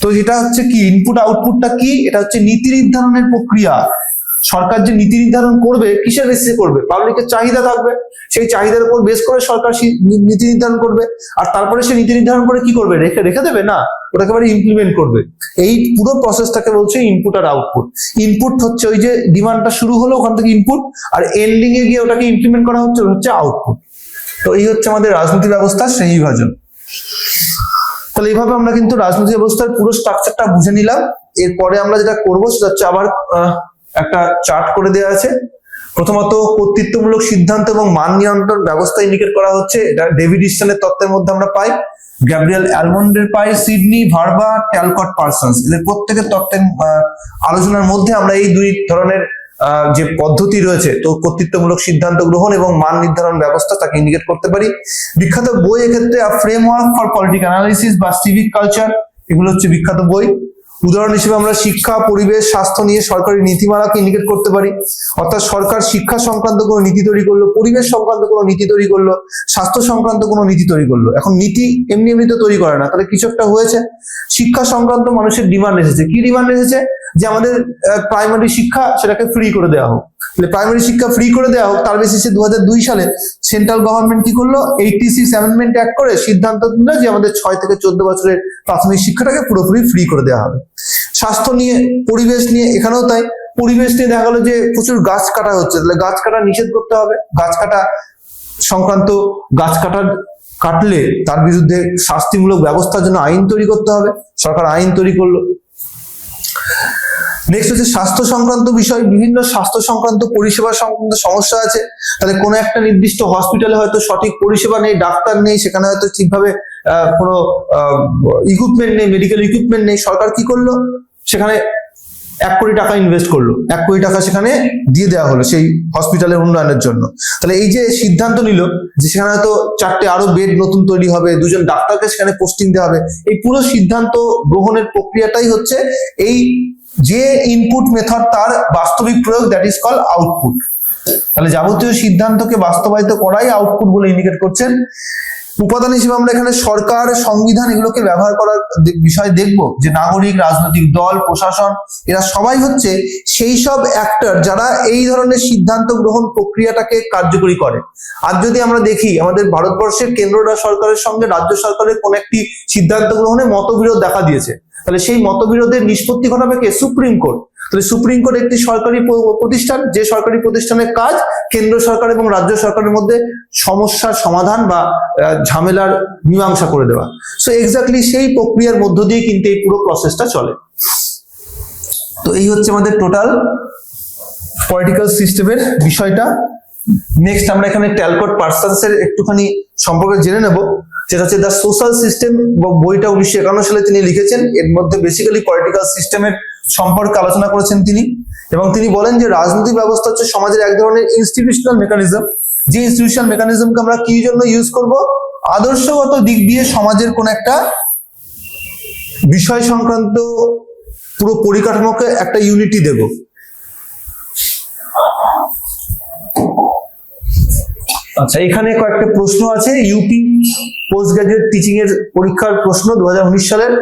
তো এটা হচ্ছে কি ইনপুট আউটপুটটা কি, এটা হচ্ছে নীতি নির্ধারণের প্রক্রিয়া। সরকার যে নীতি নির্ধারণ করবে কিসের বেসিসে করবে, পাবলিকের চাহিদা থাকবে, সেই চাহিদার উপর বেস করে সরকার নীতি নির্ধারণ করবে, আর তারপরে সে নীতি নির্ধারণ করে কি করবে, রেখে দেবে না, ওটাকে এবারে ইমপ্লিমেন্ট করবে। এই পুরো প্রসেসটাকে বলছে ইনপুট আর আউটপুট। ইনপুট হচ্ছে ওই যে ডিমান্ডটা শুরু হলো ওখান থেকে ইনপুট, আর এন্ডিং এ গিয়ে ওটাকে ইমপ্লিমেন্ট করা হচ্ছে আউটপুট। তো এই হচ্ছে আমাদের রাজনীতি ব্যবস্থার শ্রেণীবিভাজন। তাহলে এইভাবে আমরা কিন্তু রাজনৈতিক ব্যবস্থার পুরো স্ট্রাকচারটা বুঝে নিলাম। এরপরে আমরা যেটা করবো সেটা হচ্ছে আবার একটা চার্ট করে দেওয়া আছে। প্রথমত কর্তৃত্বমূলক সিদ্ধান্ত এবং মান নিয়ন্ত্রণ ব্যবস্থা ইন্ডিকেট করা হচ্ছে, এটা ডেভিড ইস্টনের তত্ত্বের মধ্যে আমরা পাই, গ্যাব্রিয়েল অ্যালমন্ডের পাই, সিডনি ভার্বা, ট্যালকট পার্সন্স, এদের প্রত্যেকের তত্ত্বের আলোচনার মধ্যে আমরা এই দুই ধরনের যে পদ্ধতি রয়েছে, তো কর্তৃত্বমূলক সিদ্ধান্ত গ্রহণ এবং মান নির্ধারণ ব্যবস্থা, তাকে ইন্ডিকেট করতে পারি। বিখ্যাত বই এক্ষেত্রে ফ্রেমওয়ার্ক ফর পলিটিক্যাল অ্যানালিসিস বা সিভিক কালচার, এগুলো হচ্ছে বিখ্যাত বই। উদাহরণ হিসেবে আমরা শিক্ষা, পরিবেশ, স্বাস্থ্য নিয়ে সরকারি নীতিমালাকে ইন্ডিকেট করতে পারি, অর্থাৎ সরকার শিক্ষা সংক্রান্ত কোনো নীতি তৈরি করলো, পরিবেশ সংক্রান্ত কোনো নীতি তৈরি করলো, স্বাস্থ্য সংক্রান্ত কোনো নীতি তৈরি করলো। এখন নীতি এমনি এমনি তো তৈরি করে না, তাহলে কিছু একটা হয়েছে। শিক্ষা সংক্রান্ত মানুষের ডিমান্ড এসেছে, কি ডিমান্ড এসেছে? যে আমাদের প্রাইমারি শিক্ষা সেটাকে ফ্রি করে দেওয়া হোক। তাহলে প্রাইমারি শিক্ষা ফ্রি করে দেওয়া হোক, তার বেসিসে 2002 সালে সেন্ট্রাল গভর্নমেন্ট কি করলো, 86 অ্যামেন্ডমেন্ট অ্যাক্ট করে সিদ্ধান্ত নিল যে আমাদের 6 থেকে 14 বছরের প্রাথমিক শিক্ষাটাকে পুরোপুরি ফ্রি করে দেওয়া হবে। স্বাস্থ্য নিয়ে, পরিবেশ নিয়ে, এখানেও তাই। পরিবেশ নিয়ে দেখা গেলো যে প্রচুর গাছ কাটা হচ্ছে, তাহলে গাছ কাটা নিষেধ করতে হবে, গাছ কাটা সংক্রান্ত, গাছ কাটলে তার বিরুদ্ধে শাস্তিমূলক ব্যবস্থার জন্য আইন তৈরি করতে হবে, সরকার আইন তৈরি করলো। নেক্সট হচ্ছে স্বাস্থ্য সংক্রান্ত বিষয়, বিভিন্ন স্বাস্থ্য সংক্রান্ত পরিষেবা সংক্রান্ত সমস্যা আছে, তাহলে কোনো একটা নির্দিষ্ট হসপিটালে হয়তো সঠিক পরিষেবা নেই, ডাক্তার নেই, সেখানে হয়তো ঠিকভাবে কোনো ইকুইপমেন্ট নেই, মেডিকেল ইকুইপমেন্ট নেই, সরকার কি করলো, সেখানে 1 কোটি টাকা ইনভেস্ট করলো, 1 কোটি টাকা সেখানে দিয়ে দেওয়া হলো সেই হসপিটালের উন্নয়নের জন্য। তাহলে এই যে সিদ্ধান্ত নিল যে সেখানে হয়তো 4টে আরো বেড নতুন তৈরি হবে, 2জন ডাক্তারকে সেখানে পোস্টিং দেওয়া হবে, এই পুরো সিদ্ধান্ত গ্রহণের প্রক্রিয়াটাই হচ্ছে এই যে ইনপুট মেথড তার বাস্তবিক প্রয়োগ, দ্যাট ইজ কল আউটপুট। তাহলে যাবতীয় সিদ্ধান্তকে বাস্তবায়িত করাই আউটপুট বলে ইন্ডিকেট করছেন। উপাদান হিসেবে আমরা এখানে সরকার, সংবিধান, এগুলোকে ব্যবহার করার বিষয় দেখব, যে নাগরিক, রাজনৈতিক দল, প্রশাসন, এরা সবাই হচ্ছে সেই সব অ্যাক্টর যারা এই ধরনের সিদ্ধান্ত গ্রহণ প্রক্রিয়াটাকে কার্যকরী করে। আর যদি আমরা দেখি আমাদের ভারতবর্ষের কেন্দ্র সরকারের সঙ্গে রাজ্য সরকারের কোন একটি সিদ্ধান্ত গ্রহণে মতবিরোধ দেখা দিয়েছে, তাহলে সেই মতবিরোধের নিষ্পত্তি ঘটাবে কে? Supreme court. তাহলে সুপ্রিম কোর্ট একটি সরকারি প্রতিষ্ঠান, যে সরকারি প্রতিষ্ঠানের কাজ কেন্দ্র সরকার এবং রাজ্য সরকারের মধ্যে সমস্যার সমাধান বা ঝামেলার মীমাংসা করে দেওয়া। সো এক্স্যাক্টলি সেই প্রক্রিয়ার মধ্য দিয়ে কিন্তু এই পুরো প্রসেসটা চলে। তো এই হচ্ছে আমাদের টোটাল পলিটিক্যাল সিস্টেমের বিষয়টা। নেক্সট আমরা এখানে ট্যালকট পার্সন্স এর একটুখানি সম্পর্কে জেনে নেব, যেটা হচ্ছে দ্য সোশ্যাল সিস্টেম, বইটা 1951 সালে তিনি লিখেছেন। এর মধ্যে বেসিক্যালি পলিটিক্যাল সিস্টেমের সম্পর্কে আলোচনা করেছেন তিনি, এবং তিনি বলেন যে রাজনৈতিক ব্যবস্থা হচ্ছে সমাজের এক ধরনের ইনস্টিটিউশনাল মেকানিজম, যে ইনস্টিটিউশনাল মেকানিজমকে আমরা কি জন্য ইউজ করব? আদর্শগত দিক দিয়ে সমাজের কোন একটা বিষয় সংক্রান্ত পুরো পরিকাঠামোকে একটা ইউনিটি দেব। আচ্ছা, এখানে কয়েকটা প্রশ্ন আছে, ইউপি পোস্ট গ্রাজুয়েট টিচিং এর পরীক্ষার প্রশ্ন 2019 সালের।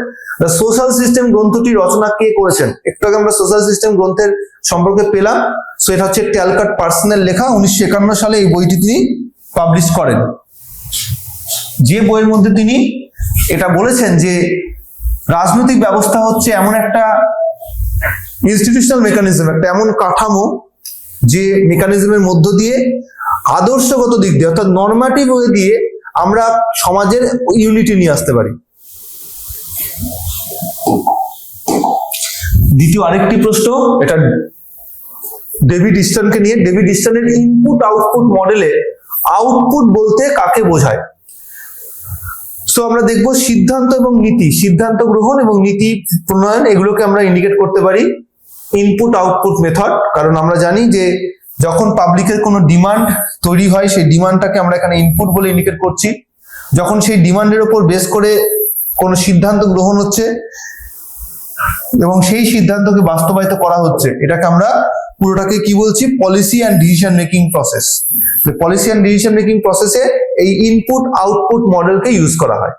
দ্য সোশ্যাল সিস্টেম গ্রন্থটি রচনা কে করেছেন? একটু আগে আমরা সোশ্যাল সিস্টেম গ্রন্থের সম্পর্কে পেলাম। সো এটা হচ্ছে ট্যালকট পার্সনের লেখা, 1951 সালে এই বইটি তিনি পাবলিশ করেন। যে বইয়ের মধ্যে তিনি এটা বলেছেন যে রাজনৈতিক ব্যবস্থা হচ্ছে এমন একটা ইনস্টিটিউশনাল মেকানিজম, একটা এমন কাঠামো যে মেকানিজমের মধ্য দিয়ে আদর্শগত দিক দিয়ে, অর্থাৎ নর্মাটিভ ওয়ে দিয়ে আমরা সমাজের ইউনিটি নিয়ে আসতে পারি। দ্বিতীয় আরেকটি প্রশ্ন, এটা ডেভিড ইস্টনকে নিয়ে। ডেভিড ইস্টনের ইনপুট আউটপুট মডেলে আউটপুট বলতে কাকে বোঝায়? সো আমরা দেখব সিদ্ধান্ত এবং নীতি, সিদ্ধান্ত গ্রহণ এবং নীতি প্রণয়ন, এগুলোকে আমরা ইন্ডিকেট করতে পারি ইনপুট আউটপুট মেথড। কারণ আমরা জানি যে যখন পাবলিকের কোনো ডিমান্ড তৈরি হয়, সেই ডিমান্ডটাকে আমরা এখানে ইনপুট বলে ইন্ডিকেট করছি। যখন সেই ডিমান্ডের উপর বেস করে কোনো সিদ্ধান্ত গ্রহণ হচ্ছে এবং সেই সিদ্ধান্তকে বাস্তবায়িত করা হচ্ছে, এটাকে আমরা পুরোটাকে কি বলছি? Policy and decision making process. Policy and decision making প্রসেসে এই ইনপুট আউটপুট মডেলকে ইউজ করা হয়।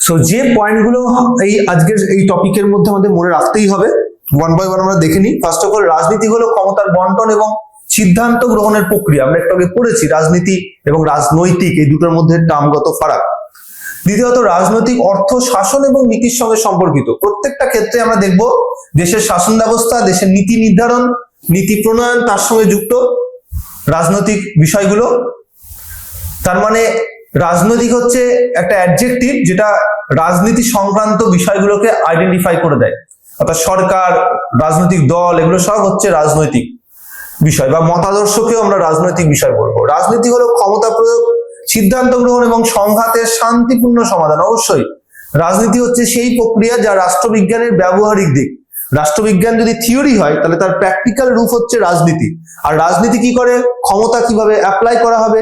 সো যে পয়েন্টগুলো এই আজকের এই টপিকের মধ্যে আমাদের মনে রাখতেই হবে, ওয়ান বাই ওয়ান আমরা দেখে নিই। ফার্স্ট অফ অল, রাজনীতি হলো ক্ষমতার বন্টন এবং সিদ্ধান্ত গ্রহণের প্রক্রিয়া। আমরা একটু আগে পড়েছি রাজনীতি এবং রাজনৈতিক, এই দুটোর মধ্যে টার্মগত ফারাক। দ্বিতীয়ত, রাজনৈতিক অর্থ, শাসন এবং নীতির সঙ্গে সম্পর্কিত। প্রত্যেকটা ক্ষেত্রে আমরা দেখব দেশের শাসন ব্যবস্থা, দেশের নীতি নির্ধারণ, নীতি প্রণয়ন, তার সঙ্গে যুক্ত রাজনৈতিক বিষয়গুলো। তার মানে রাজনৈতিক হচ্ছে একটা অ্যাডজেক্টিভ যেটা রাজনীতি সংক্রান্ত বিষয়গুলোকে আইডেন্টিফাই করে দেয়। অর্থাৎ সরকার, রাজনৈতিক দল, এগুলো সব হচ্ছে রাজনৈতিক বিষয়, বা মতাদর্শকেও আমরা রাজনৈতিক বিষয় বলবো। রাজনীতি হলো ক্ষমতা প্রয়োগ, সিদ্ধান্ত গ্রহণ এবং সংঘাতের শান্তিপূর্ণ সমাধান। অবশ্যই রাজনীতি হচ্ছে সেই প্রক্রিয়া যা রাষ্ট্রবিজ্ঞানের ব্যবহারিক দিক। রাষ্ট্রবিজ্ঞান যদি থিওরি হয় তাহলে তার প্র্যাকটিক্যাল রূপ হচ্ছে রাজনীতি। আর রাজনীতি কি করে, ক্ষমতা কিভাবে অ্যাপ্লাই করা হবে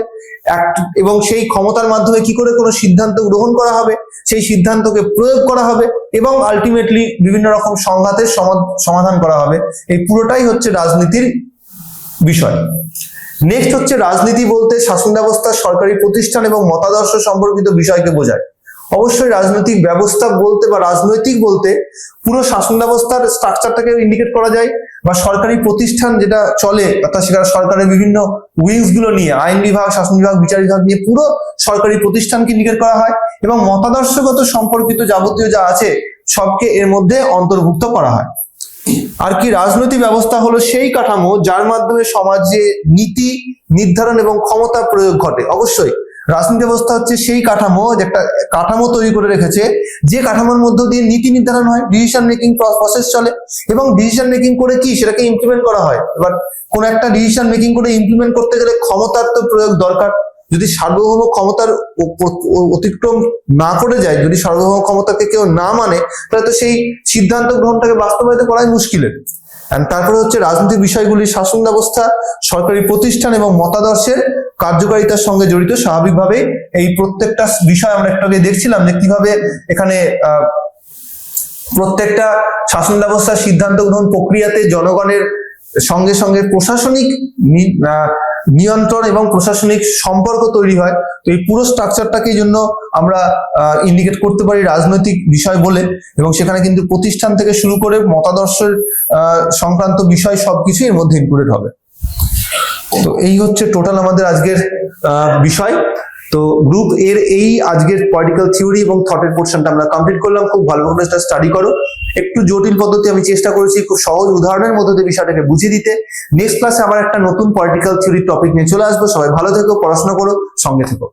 এবং সেই ক্ষমতার মাধ্যমে কি করে কোনো সিদ্ধান্ত গ্রহণ করা হবে, সেই সিদ্ধান্তকে প্রয়োগ করা হবে এবং আলটিমেটলি বিভিন্ন রকম সংঘাতের সমাধান করা হবে। এই পুরোটাই হচ্ছে রাজনীতির বিষয়। নেক্সট হচ্ছে রাজনীতি বলতে শাসন ব্যবস্থা, সরকারি প্রতিষ্ঠান এবং মতাদর্শ সম্পর্কিত বিষয়কে বোঝায়। অবশ্যই রাজনৈতিক ব্যবস্থা বলতে বা রাজনৈতিক বলতে পুরো শাসন ব্যবস্থার স্ট্রাকচারটাকে ইন্ডিকেট করা যায়, বা সরকারি প্রতিষ্ঠান যেটা চলে অর্থাৎ সেখানে সরকারের বিভিন্ন উইংস গুলো নিয়ে, আইন বিভাগ, শাসন বিভাগ, বিচার বিভাগ নিয়ে পুরো সরকারি প্রতিষ্ঠানকে ইন্ডিকেট করা হয়, এবং মতাদর্শগত সম্পর্কিত যাবতীয় যা আছে সবকে এর মধ্যে অন্তর্ভুক্ত করা হয়। আর কি, রাজনৈতিক ব্যবস্থা হলো সেই কাঠামো যার মাধ্যমে সমাজে নীতি নির্ধারণ এবং ক্ষমতা প্রয়োগ ঘটে। অবশ্যই রাজনৈতিক ব্যবস্থা হচ্ছে সেই কাঠামো, যে একটা কাঠামো তৈরি করে রেখেছে, যে কাঠামোর মধ্য দিয়ে নীতি নির্ধারণ হয়, ডিসিশন মেকিং প্রসেস চলে, এবং ডিসিশন মেকিং করে কি সেটাকে ইমপ্লিমেন্ট করা হয়। এবার কোন একটা ডিসিশন মেকিং করে ইমপ্লিমেন্ট করতে গেলে ক্ষমতার তো প্রয়োগ দরকার। যদি সার্বভৌম ক্ষমতার অতিক্রম না করে যায়, যদি সার্বভৌম ক্ষমতাকে কেউ না মানে, তাহলে তো সেই সিদ্ধান্ত গ্রহণটাকে বাস্তবায়িত করাই মুশকিলের। তারপরে হচ্ছে রাজনৈতিক বিষয়গুলি শাসন ব্যবস্থা, সরকারি প্রতিষ্ঠান এবং মতাদর্শের কার্যকারিতার সঙ্গে জড়িত। স্বাভাবিকভাবে এই প্রত্যেকটা বিষয় আমরা একটু আগে দেখছিলাম যে কিভাবে এখানে প্রত্যেকটা শাসন ব্যবস্থার সিদ্ধান্ত গ্রহণ প্রক্রিয়াতে জনগণের সঙ্গে সঙ্গে প্রশাসনিক নিয়ন্ত্রণ এবং প্রশাসনিক সম্পর্ক তৈরি হয়। তো এই পুরো স্ট্রাকচারটাকে জন্য আমরা ইন্ডিকেট করতে পারি রাজনৈতিক বিষয় বলে, এবং সেখানে কিন্তু প্রতিষ্ঠান থেকে শুরু করে মতাদর্শের সংক্রান্ত বিষয় সবকিছু এর মধ্যে ইনক্লুডেড হবে। তো এই হচ্ছে টোটাল আমাদের আজকের বিষয়। তো গ্রুপ এর এই আজকের পলিটিক্যাল থিওরি এবং থটের পোর্শনটা আমরা কমপ্লিট করলাম। খুব ভালোভাবে স্টাডি করো। একটু জটিল পদ্ধতি আমি চেষ্টা করেছি খুব সহজ উদাহরণের মধ্যে দিয়ে বিষয়টাকে বুঝিয়ে দিতে। নেক্সট ক্লাসে আবার একটা নতুন পলিটিক্যাল থিওরি টপিক নিয়ে চলে আসবো। সবাই ভালো থেকো, পড়াশোনা করো, সঙ্গে থেকো।